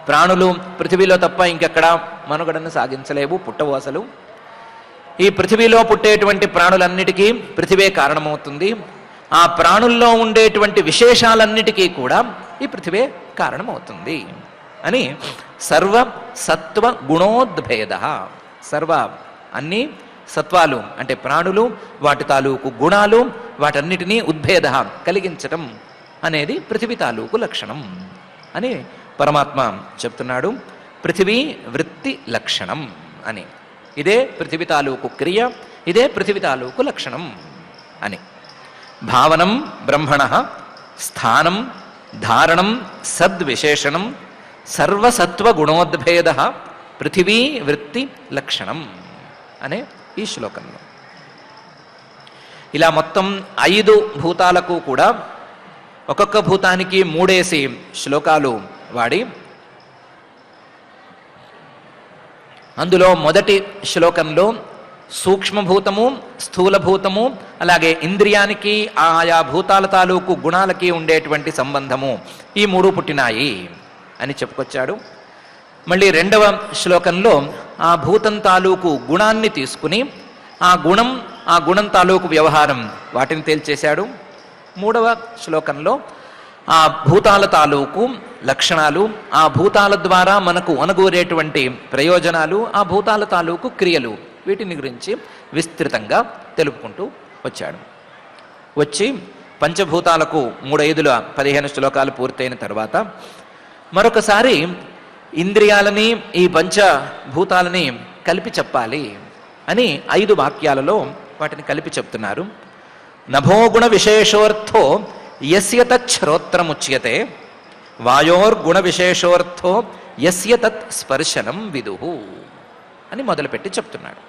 ప్రాణులు పృథివీలో తప్ప ఇంకెక్కడా మనుగడను సాగించలేవు, పుట్టవు అసలు. ఈ పృథివీలో పుట్టేటువంటి ప్రాణులన్నిటికీ పృథివే కారణమవుతుంది. ఆ ప్రాణుల్లో ఉండేటువంటి విశేషాలన్నిటికీ కూడా ఈ పృథివే కారణమవుతుంది అని సర్వ సత్వ గుణోద్భేద. సర్వ అన్ని సత్వాలు అంటే ప్రాణులు, వాటి తాలూకు గుణాలు, వాటన్నిటినీ ఉద్భేద కలిగించటం అనేది పృథివీ తాలూకు లక్షణం అని పరమాత్మ చెప్తున్నాడు. పృథివీ వృత్తి లక్షణం అని, ఇదే పృథివీ తాలూకు క్రియ, ఇదే పృథివీ తాలూకు లక్షణం అని. భావనం బ్రహ్మణ, స్థానం, ధారణం సద్విశేషణం సర్వసత్వగుణోద్భేద పృథివీ వృత్తి లక్షణం అనే ఈ శ్లోకంలో ఇలా మొత్తం 5 భూతాలకు కూడా ఒక్కొక్క భూతానికి 3 శ్లోకాలు వాడి అందులో మొదటి శ్లోకంలో సూక్ష్మభూతము స్థూలభూతము అలాగే ఇంద్రియానికి ఆయా భూతాల తాలూకు గుణాలకి ఉండేటువంటి సంబంధము ఈ 3 పుట్టినాయి అని చెప్పుకొచ్చాడు. మళ్ళీ రెండవ శ్లోకంలో ఆ భూతం తాలూకు గుణాన్ని తీసుకుని ఆ గుణం తాలూకు వ్యవహారం వాటిని తేల్చేశాడు. మూడవ శ్లోకంలో ఆ భూతాల తాలూకు లక్షణాలు, ఆ భూతాల ద్వారా మనకు అనుగూరేటువంటి ప్రయోజనాలు, ఆ భూతాల తాలూకు క్రియలు, వీటిని గురించి విస్తృతంగా తెలుపుకుంటూ వచ్చాడు. వచ్చి పంచభూతాలకు 3 15 శ్లోకాలు పూర్తయిన తర్వాత మరొకసారి ఇంద్రియాలని ఈ పంచభూతాలని కలిపి చెప్పాలి అని 5 వాక్యాలలో వాటిని కలిపి చెప్తున్నారు. నభోగుణ విశేషోర్థో యస్య తత్ శ్రోత్రముచ్యతే వాయోర్గుణ విశేషోర్థో యస్య తత్ స్పర్శనం విదుః అని మొదలుపెట్టి చెప్తున్నాడు.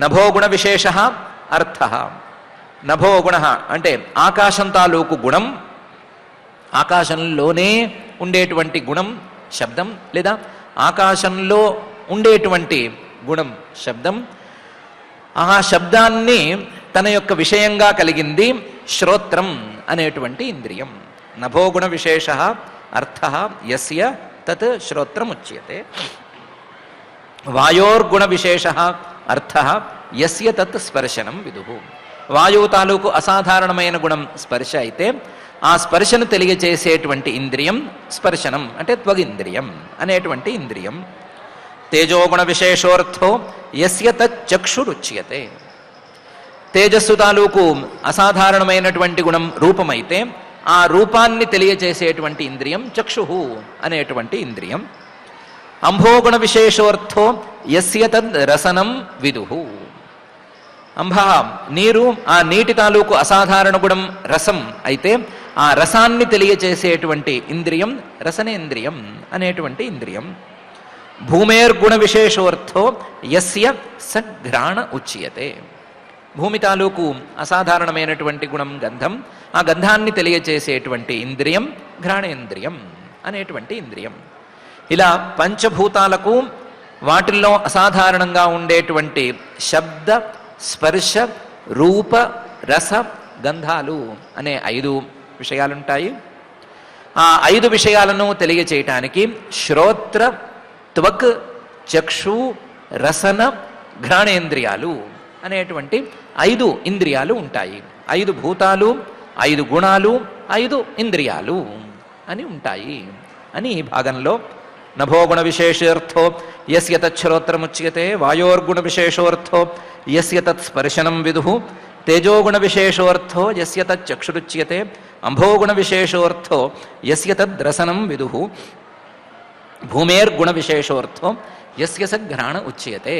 నభోగుణ విశేష అర్థ. నభోగుణ అంటే ఆకాశం తాలూకు గుణం, ఆకాశంలోనే ఉండేటువంటి గుణం శబ్దం, లేదా ఆకాశంలో ఉండేటువంటి గుణం శబ్దం. ఆ శబ్దాన్ని తన యొక్క విషయంగా కలిగింది శ్రోత్రం అనేటువంటి ఇంద్రియం. నభోగుణ విశేష అర్థ యస్య తత్ శ్రోత్రం ఉచ్యతే. వాయోర్గుణ విశేష అర్థ యస్య తత్ స్పర్శనం విదుః. వాయువు తాలూకు అసాధారణమైన గుణం స్పర్శ అయితే ఆ స్పర్శను తెలియచేసేటువంటి ఇంద్రియం స్పర్శనం అంటే త్వగింద్రియం అనేటువంటి ఇంద్రియం. తేజోగుణ విశేషోర్థో యస్య తత్ చక్షురుచ్యతే. తేజస్సు తాలూకు అసాధారణమైనటువంటి గుణం రూపమైతే ఆ రూపాన్ని తెలియచేసేటువంటి ఇంద్రియం చక్షు అనేటువంటి ఇంద్రియం. అంభోగుణ విశేషోర్థో యస్య తద్ రసనం విదుః. అంభ నీరు, ఆ నీటి తాలూకు అసాధారణ గుణం రసం అయితే ఆ రసాన్ని తెలియచేసేటువంటి ఇంద్రియం రసనేంద్రియం అనేటువంటి ఇంద్రియం. భూమేర్గుణ విశేషోర్థో యస్య సఘ్రాణ ఉచ్యతే. భూమి తాలూకు అసాధారణమైనటువంటి గుణం గంధం, ఆ గంధాన్ని తెలియచేసేటువంటి ఇంద్రియం ఘ్రాణేంద్రియం అనేటువంటి ఇంద్రియం. ఇలా పంచభూతాలకు వాటిల్లో అసాధారణంగా ఉండేటువంటి శబ్ద స్పర్శ రూప రస గంధాలు అనే 5 విషయాలుంటాయి. ఆ 5 విషయాలను తెలియచేయటానికి శ్రోత్ర త్వక్ చక్షు రసన ఘ్రాణేంద్రియాలు అనేటువంటి 5 ఇంద్రియాలు ఉంటాయి. 5 భూతాలు, 5 గుణాలు, 5 ఇంద్రియాలు అని ఉంటాయి అని ఈ భాగంలో నభోగుణ విశేషార్థో యస్య తత్ శ్రోత్రముచ్యతే వాయోర్గుణ విశేషోర్థో యస్య తత్ స్పర్శనం విదుః తేజోగుణ విశేషోర్థో యస్య తత్ చక్షురుచ్యతే అంభోగుణ విశేషోర్థో యస్య తద్ రసనం విదుః భూమేర్గుణ విశేషోర్థో యస్య సఘ్రాణ ఉచ్యతే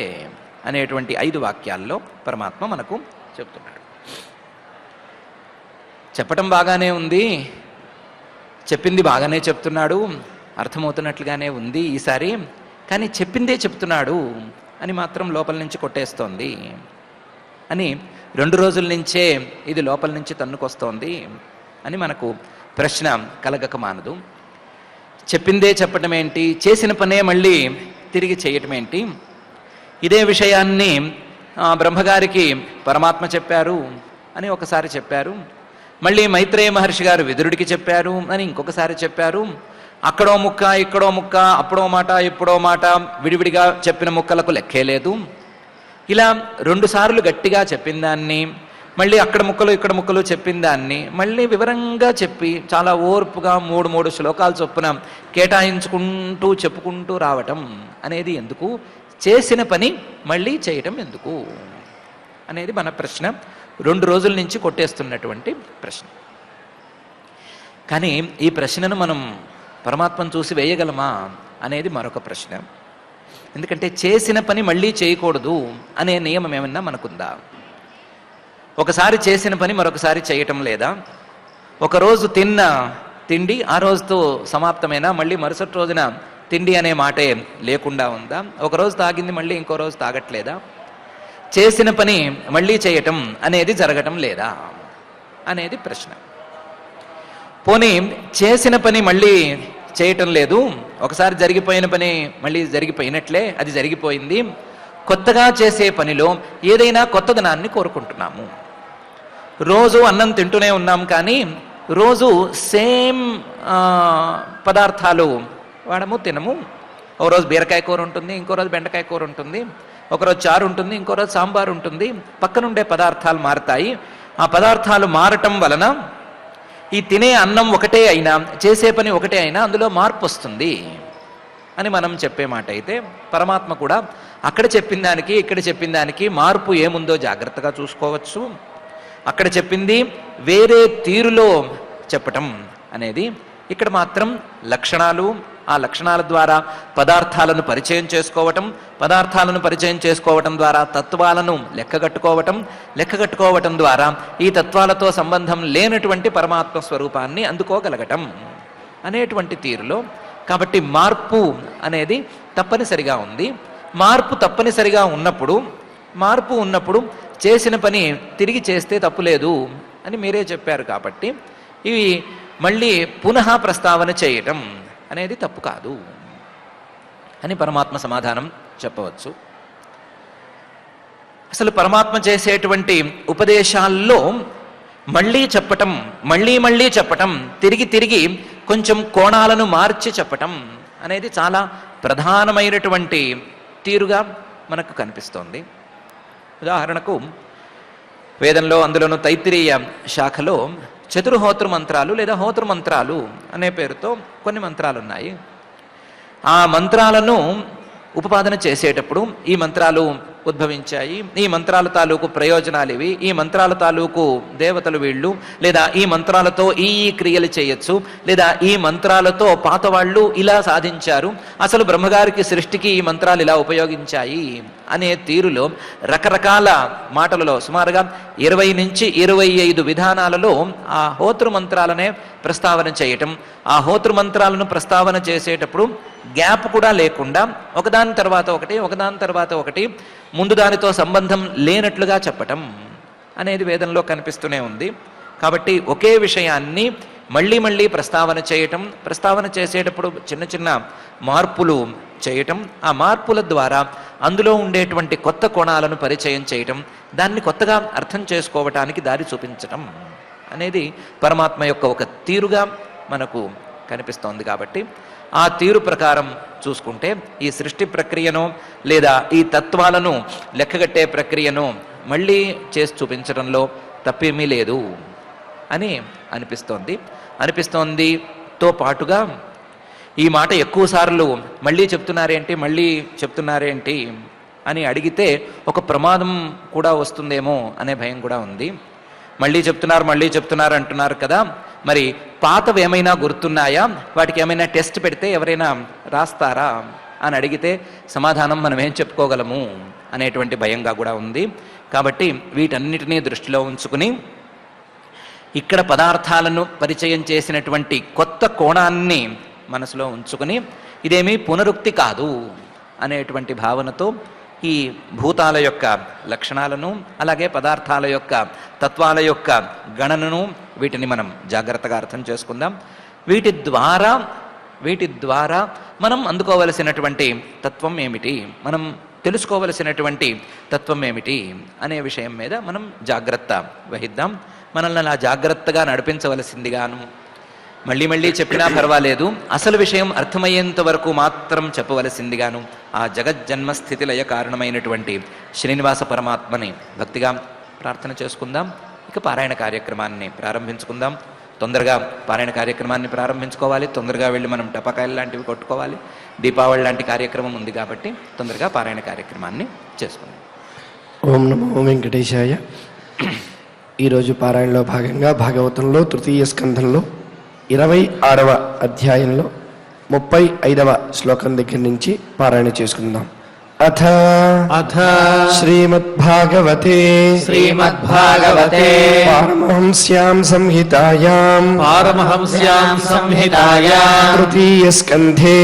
అనేటువంటి 5 వాక్యాల్లో పరమాత్మ మనకు చెప్తున్నాడు. చెప్పటం బాగానే ఉంది, చెప్పింది బాగానే చెప్తున్నాడు, అర్థమవుతున్నట్లుగానే ఉంది ఈసారి, కానీ చెప్పిందే చెప్తున్నాడు అని మాత్రం లోపల నుంచి కొట్టేస్తోంది అని 2 రోజుల నుంచే ఇది లోపల నుంచి తన్నుకొస్తోంది అని మనకు ప్రశ్న కలగక మానదు. చెప్పిందే చెప్పటం ఏంటి, చేసిన పనే మళ్ళీ తిరిగి చేయటం ఏంటి? ఇదే విషయాన్ని బ్రహ్మగారికి పరమాత్మ చెప్పారు అని ఒకసారి చెప్పారు, మళ్ళీ మైత్రేయ మహర్షి గారు విదురుడికి చెప్పారు అని ఇంకొకసారి చెప్పారు. అక్కడో ముక్క ఇక్కడో ముక్క, అప్పుడో మాట ఇప్పుడో మాట, విడివిడిగా చెప్పిన ముక్కలకు లెక్కే లేదు. ఇలా 2 సార్లు గట్టిగా చెప్పిన దాన్ని, మళ్ళీ అక్కడ ముక్కలు ఇక్కడ ముక్కలు చెప్పిన దాన్ని మళ్ళీ వివరంగా చెప్పి చాలా ఓర్పుగా 3 శ్లోకాలు చొప్పున కేటాయించుకుంటూ చెప్పుకుంటూ రావటం అనేది ఎందుకు? చేసిన పని మళ్ళీ చేయటం ఎందుకు అనేది మన ప్రశ్న. 2 రోజుల నుంచి కొట్టేస్తున్నటువంటి ప్రశ్న. కానీ ఈ ప్రశ్నను మనం పరమాత్మను చూసి వేయగలమా అనేది మరొక ప్రశ్న. ఎందుకంటే చేసిన పని మళ్ళీ చేయకూడదు అనే నియమం ఏమన్నా మనకుందా? ఒకసారి చేసిన పని మరొకసారి చేయటం లేదా? ఒకరోజు తిన్న తిండి ఆ రోజుతో సమాప్తమైనా మళ్ళీ మరుసటి రోజున తిండి అనే మాటే లేకుండా ఉందా? ఒకరోజు తాగింది మళ్ళీ ఇంకో రోజు తాగట్లేదా? చేసిన పని మళ్ళీ చేయటం అనేది జరగటం లేదా అనేది ప్రశ్న. పోనీ చేసిన పని మళ్ళీ చేయటం లేదు, ఒకసారి జరిగిపోయిన పని మళ్ళీ జరిగిపోయినట్లే, అది జరిగిపోయింది. కొత్తగా చేసే పనిలో ఏదైనా కొత్తదనాన్ని కోరుకుంటున్నాము. రోజు అన్నం తింటూనే ఉన్నాం, కానీ రోజు సేమ్ పదార్థాలు వాడము తినము. ఒక రోజు బీరకాయ కూర ఉంటుంది, ఇంకో రోజు బెండకాయ కూర ఉంటుంది, ఒకరోజు చారు ఉంటుంది, ఇంకో రోజు సాంబారు ఉంటుంది. పక్కనుండే పదార్థాలు మారుతాయి. ఆ పదార్థాలు మారటం వలన ఈ తినే అన్నం ఒకటే అయినా, చేసే పని ఒకటే అయినా అందులో మార్పు వస్తుంది అని మనం చెప్పే మాట అయితే, పరమాత్మ కూడా అక్కడ చెప్పిన దానికి ఇక్కడ చెప్పిన దానికి మార్పు ఏముందో జాగ్రత్తగా చూసుకోవచ్చు. అక్కడ చెప్పింది వేరే తీరులో చెప్పటం అనేది, ఇక్కడ మాత్రం లక్షణాలు, ఆ లక్షణాల ద్వారా పదార్థాలను పరిచయం చేసుకోవటం, పదార్థాలను పరిచయం చేసుకోవటం ద్వారా తత్వాలను లెక్కగట్టుకోవటం ద్వారా ఈ తత్వాలతో సంబంధం లేనటువంటి పరమాత్మ స్వరూపాన్ని అందుకోగలగటం అనేటువంటి తీరులో. కాబట్టి మార్పు అనేది తప్పనిసరిగా ఉంది. మార్పు తప్పనిసరిగా ఉన్నప్పుడు చేసిన పని తిరిగి చేస్తే తప్పులేదు అని మీరే చెప్పారు. కాబట్టి ఇవి మళ్ళీ పునః ప్రస్తావన చేయటం అనేది తప్పు కాదు అని పరమాత్మ సమాధానం చెప్పవచ్చు. అసలు పరమాత్మ చేసేటువంటి ఉపదేశాల్లో మళ్ళీ చెప్పటం, మళ్ళీ చెప్పటం, తిరిగి కొంచెం కోణాలను మార్చి చెప్పటం అనేది చాలా ప్రధానమైనటువంటి తీరుగా మనకు కనిపిస్తోంది. ఉదాహరణకు వేదంలో, అందులోనూ తైత్తిరీయ శాఖలో చతుర్హోతృ మంత్రాలు లేదా హోతృ మంత్రాలు అనే పేరుతో కొన్ని మంత్రాలు ఉన్నాయి. ఆ మంత్రాలను ఉపపాదన చేసేటప్పుడు ఈ మంత్రాలు ఉద్భవించాయి, ఈ మంత్రాల తాలూకు ప్రయోజనాలు ఇవి, ఈ మంత్రాల తాలూకు దేవతలు వీళ్ళు, లేదా ఈ మంత్రాలతో ఈ క్రియలు చేయొచ్చు, లేదా ఈ మంత్రాలతో పాత వాళ్ళు ఇలా సాధించారు, అసలు బ్రహ్మగారికి సృష్టికి ఈ మంత్రాలు ఇలా ఉపయోగించాయి అనే తీరులో రకరకాల మాటలలో సుమారుగా 20 నుంచి 25 విధానాలలో ఆ హోతృ మంత్రాలనే ప్రస్తావన చేయటం. ఆ హోతృ మంత్రాలను ప్రస్తావన చేసేటప్పుడు గ్యాప్ కూడా లేకుండా ఒకదాని తర్వాత ఒకటి ముందు దానితో సంబంధం లేనట్లుగా చెప్పటం అనేది వేదంలో కనిపిస్తూనే ఉంది. కాబట్టి ఒకే విషయాన్ని మళ్ళీ ప్రస్తావన చేయటం, ప్రస్తావన చేసేటప్పుడు చిన్న మార్పులు చేయటం, ఆ మార్పుల ద్వారా అందులో ఉండేటువంటి కొత్త కోణాలను పరిచయం చేయటం, దాన్ని కొత్తగా అర్థం చేసుకోవటానికి దారి చూపించటం అనేది పరమాత్మ యొక్క ఒక తీరుగా మనకు కనిపిస్తోంది. కాబట్టి ఆ తీరు ప్రకారం చూసుకుంటే ఈ సృష్టి ప్రక్రియను లేదా ఈ తత్వాలను లెక్కగట్టే ప్రక్రియను మళ్ళీ చేసి చూపించడంలో తప్పేమీ లేదు అని అనిపిస్తోందితో పాటుగా ఈ మాట ఎక్కువసార్లు మళ్ళీ చెప్తున్నారేంటి అని అడిగితే ఒక ప్రమాదం కూడా వస్తుందేమో అనే భయం కూడా ఉంది. మళ్ళీ చెప్తున్నారు అంటున్నారు కదా, మరి పాతవి ఏమైనా గుర్తున్నాయా, వాటికి ఏమైనా టెస్ట్ పెడితే ఎవరైనా రాస్తారా అని అడిగితే సమాధానం మనం ఏం చెప్పుకోగలము అనేటువంటి భయంగా కూడా ఉంది. కాబట్టి వీటన్నిటినీ దృష్టిలో ఉంచుకుని ఇక్కడ పదార్థాలను పరిచయం చేసినటువంటి కొత్త కోణాన్ని మనసులో ఉంచుకుని ఇదేమీ పునరుక్తి కాదు అనేటువంటి భావనతో ఈ భూతాల యొక్క లక్షణాలను, అలాగే పదార్థాల యొక్క తత్వాల యొక్క గణనను, వీటిని మనం జాగ్రత్తగా అర్థం చేసుకుందాం. వీటి ద్వారా మనం అందుకోవలసినటువంటి తత్వం ఏమిటి, మనం తెలుసుకోవలసినటువంటి తత్వం ఏమిటి అనే విషయం మీద మనం జాగ్రత్త వహిద్దాం. మనల్ని అలా జాగ్రత్తగా నడిపించవలసిందిగాను, మళ్ళీ చెప్పినా పర్వాలేదు, అసలు విషయం అర్థమయ్యేంత వరకు మాత్రం చెప్పవలసిందిగాను ఆ జగజ్జన్మస్థితి లయ కారణమైనటువంటి శ్రీనివాస పరమాత్మని భక్తిగా ప్రార్థన చేసుకుందాం. ఇక పారాయణ కార్యక్రమాన్ని ప్రారంభించుకుందాం. తొందరగా పారాయణ కార్యక్రమాన్ని ప్రారంభించుకోవాలి, తొందరగా వెళ్ళి మనం టపాకాయలు లాంటివి కొట్టుకోవాలి, దీపావళి లాంటి కార్యక్రమం ఉంది కాబట్టి తొందరగా పారాయణ కార్యక్రమాన్ని చేసుకుందాం. ఓం నమో వెంకటేశాయ. ఈరోజు పారాయణలో భాగంగా భాగవతంలో తృతీయ స్కంధంలో 26వ అధ్యాయంలో 35వ శ్లోకం దగ్గర నుంచి పారాయణ చేసుకుందాం. अथ अथ श्रीमद्भागवते पारमहंस्यां संहितायां तृतीयस्कन्धे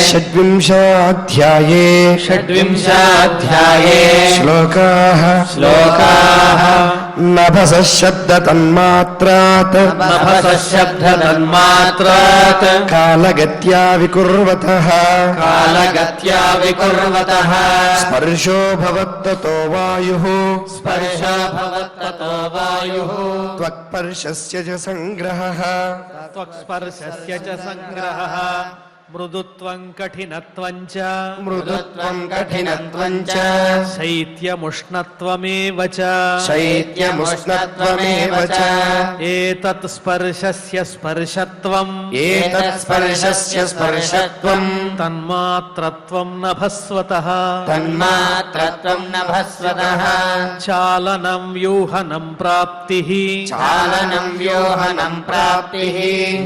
षड्विंशाध्याये श्लोकाः नभसः शब्दतन्मात्रात् कालगत्या विकुर्वतः स्पर्शो भवत्ततो वायुः त्वक्स्पर्शस्य च संग्रहः मृदुत्वं कठिनत्वं च शैत्यमुष्णत्वमेव च एतत् स्पर्शस्य स्पर्शत्वं तन्मात्रत्वं नभस्वतः चालनं व्यूहनं प्राप्तिः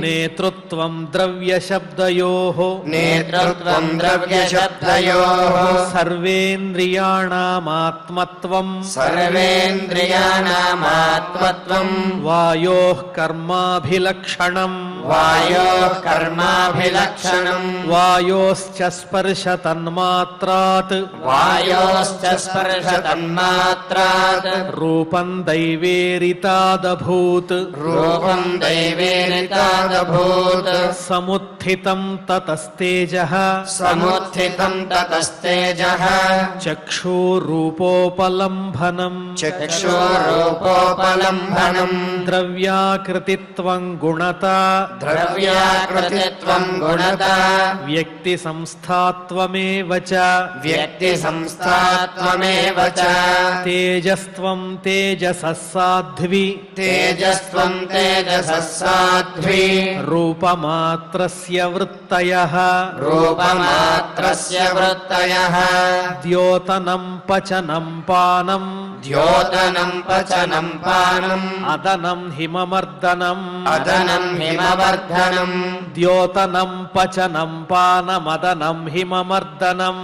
नेतृत्वं द्रव्यशब्दयोः सर्वेन्द्रियाणामात्मत्वं वायोः कर्माभिलक्षणं वायोश्च स्पर्शतन्मात्रात् रूपं दैवेरितादभूत् समुत्थितं ततस्तेजः चक्षुरूपोपलम्भनम् द्रव्याकृतित्वं गुणता व्यक्तिसंस्थात्वमेव च तेजस्त्वं तेजसः साध्वी रूपमात्रस्य वृत्तयः द्योतनं पचनं पानम् अदनं हिममर्दनम् द्योतनं पचनं पानमदनं हिममर्दनम्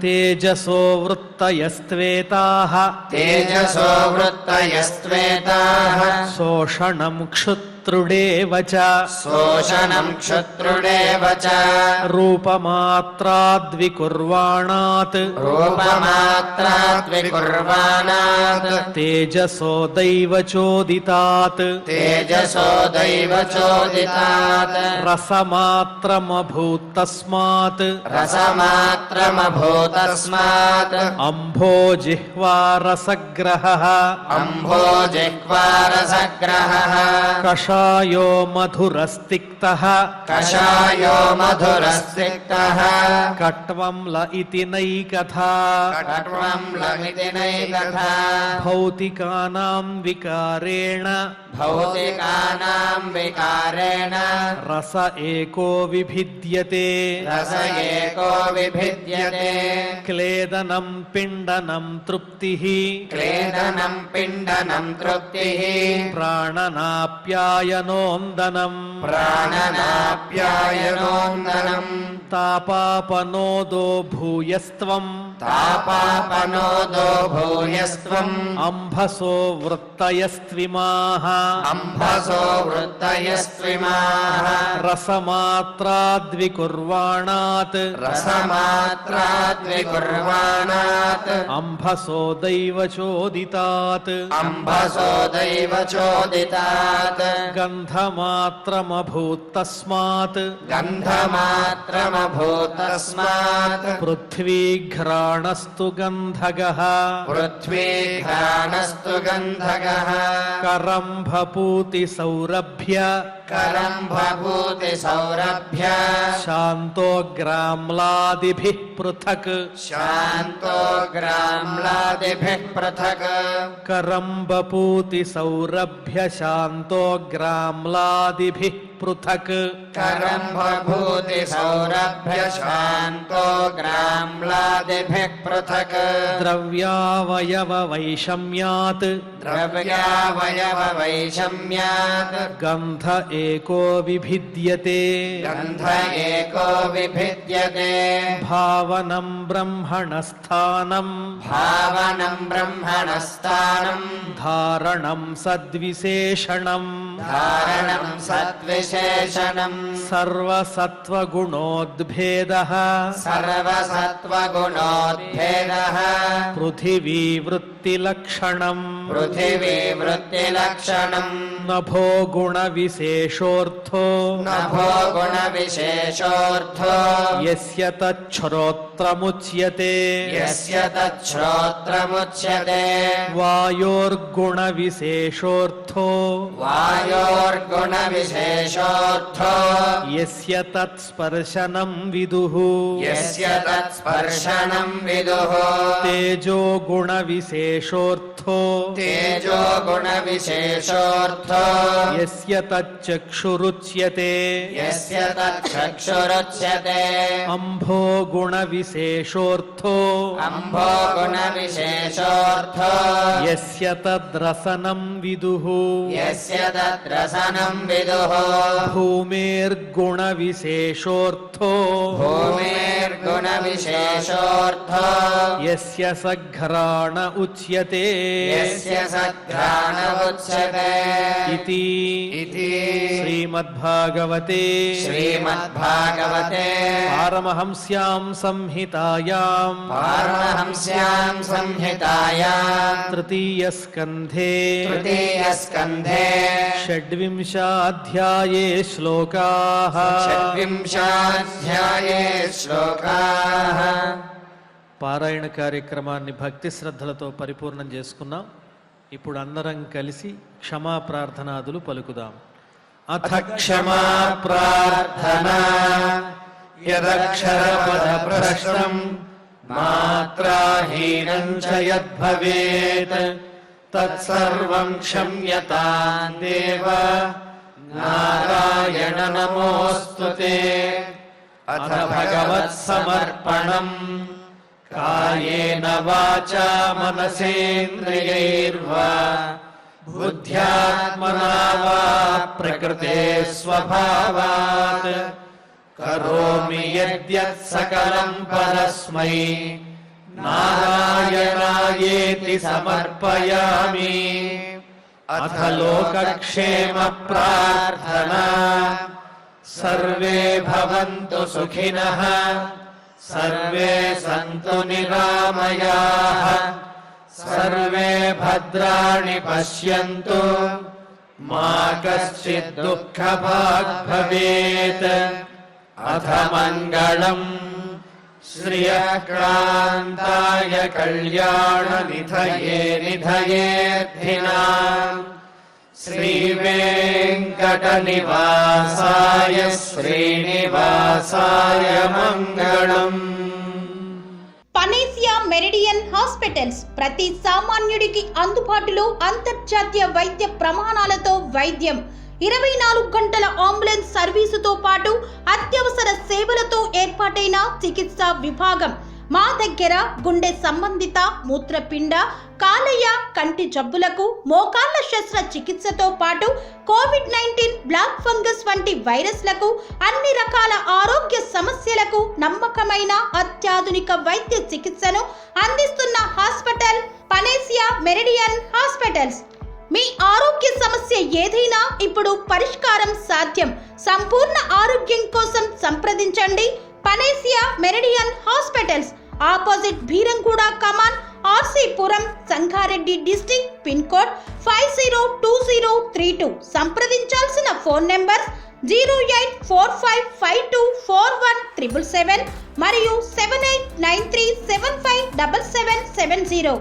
तेजसो वृत्तयस्त्वेताः शोषणं क्षुत्रुडेव च रूपमात्राद्विकुर्वाणात् तेजसो दैवचोदितात् रसमात्रमभूत्तस्मात् अम्भो जिह्वारसग्रहः कषायो मधुरस्तिक्तः कट्वं ल इति नैकथा भौतिकानां विकारेण रस एको विभिद्यते क्लेदनं पिण्डनं तृप्तिः प्राणनाप्यायनोन्दनम् तापापनोदो भूयस्त्वम् अम्भसो वृत्तयस्त्विमाः रसमात्राद्विकुर्वाणात् अम्भसो दैवचोदितात् गन्धमात्रमभूत्तस्मात् पृथ्वीघ्राणस्तु गन्धगः करम्भपूतिसौरभ्य शान्तोग्राम्लादिभिः पृथक् करम्बपूतिसौरभ्य शान्तोग्राम्लादिभिः पृथक् द्रव्यावयववैषम्यात् गन्ध एको विभिद्यते गन्ध एको विभिद्यते भावनं ब्रह्मणस्थानं भावनं ब्रह्मणस्थानं धारणं सद्विशेषणं धारणं सद्विशेषणं सर्वसत्त्वगुणोद्भेदः सर्वसत्त्वगुणोद्भेदः पृथिवीवृत्तिलक्षणं पृथिवीवृत्तिलक्षणं नभो गुणविशेषोऽर्थो नभो गुणविशेषोऽर्थो यस्य तच्छ्रोत्रमुच्यते यस्य तच्छ्रोत्रमुच्यते वायोर्गुणविशेषोऽर्थो वायोर्गुणविशेषोऽर्थो यस्य तत्स्पर्शनं विदुः यस्य तत्स्पर्शनं विदुः तेजो गुणविशेषोऽर्थो तेजो गुणविशेषोऽर्थो यस्य तच्चक्षुरुच्यते यस्य तच्छक्षुरुच्यते अम्भो गुणविशेषोऽर्थो अम्भो गुणविशेषोऽर्थो यस्य तद्रसनं विदुः यस्य तद्रसनं विदुः भूमेर्गुणविशेषोऽर्थो भूमेर्गुणविशेषोऽर्थो यस्य सघ्राण उच्यते यस्य सघ्राण उच्यते इति इति श्रीमद्भागवते श्रीमद्भागवते पारमहंस्यां संहितायां पारमहंस्यां संहितायां तृतीयस्कन्धे तृतीयस्कन्धे षड्विंशाध्याये श्लोकाः षड्विंशाध्याये श्लोकाः పారాయణ కార్యక్రమాన్ని భక్తి శ్రద్ధలతో పరిపూర్ణం చేసుకున్నాం. ఇప్పుడు అందరం కలిసి క్షమా ప్రార్థనాదులు పలుకుదాం. అథ క్షమా ప్రార్థనా యదక్షరపదభ్రష్టం మాత్రాహీనం చ యద్భవేత్ తత్సర్వం క్షమ్యతాం దేవ నారాయణ నమోస్తుతే. అథ భగవత్సమర్పణం కాయేన వాచా మనసేంద్రియైర్వా బుద్ధ్యాత్మనా వా ప్రకృతే స్వభావాత్ కరోమి యద్యత్ సకలం పరస్మై నారాయణాయేతి సమర్పయామి. అథ లోకక్షేమ ప్రార్థనా సర్వే భవంతు సుఖినః సర్వే సంతు నిరామయాః సర్వే భద్రాణి పశ్యంతు మా కశ్చిద్ దుఃఖభాగ్ భవేత్. అథ మంగళం శ్రియక్రాంతాయ కళ్యాణ నిధయే నిధయేర్థినాం శ్రీవేంకటనివాసాయ శ్రీనివాసాయ మంగళం. పనేసియా మెరిడియన్ హాస్పిటల్స్ ప్రతి సామాన్యుడికి అందుబాటులో అంతర్జాతీయ వైద్య ప్రమాణాలతో వైద్యం, 24 గంటల అంబులెన్స్ సర్వీసుతో పాటు అత్యవసర సేవలతో ఏర్పాటైన చికిత్సా విభాగం. మా దగ్గర గుండె సంబంధిత, మూత్రపిండ, కాలేయ, కంటి జబ్బులకు, మోకాళ్ల శస్త్ర చికిత్సతో పాటు కోవిడ్-19, బ్లాక్ ఫంగస్ వంటి వైరస్లకు, అన్ని రకాల ఆరోగ్య సమస్యలకు నమ్మకమైన అత్యాధునిక వైద్య చికిత్సను అందిస్తున్న హాస్పిటల్ పనేసియా మెరిడియన్ హాస్పిటల్స్. మీ ఆరోగ్య సమస్య ఏదైనా ఇప్పుడు పరిష్కారం సాధ్యం. సంపూర్ణ ఆరోగ్యం కోసం సంప్రదించండి Panacea Meridian hospitals. Opposite Bheeramguda కమాన్, RC Puram, Sangareddy district. Pin code 502032. సంప్రదించాల్సిన ఫోన్ నెంబర్ 0845524177 మరియు 7893757770.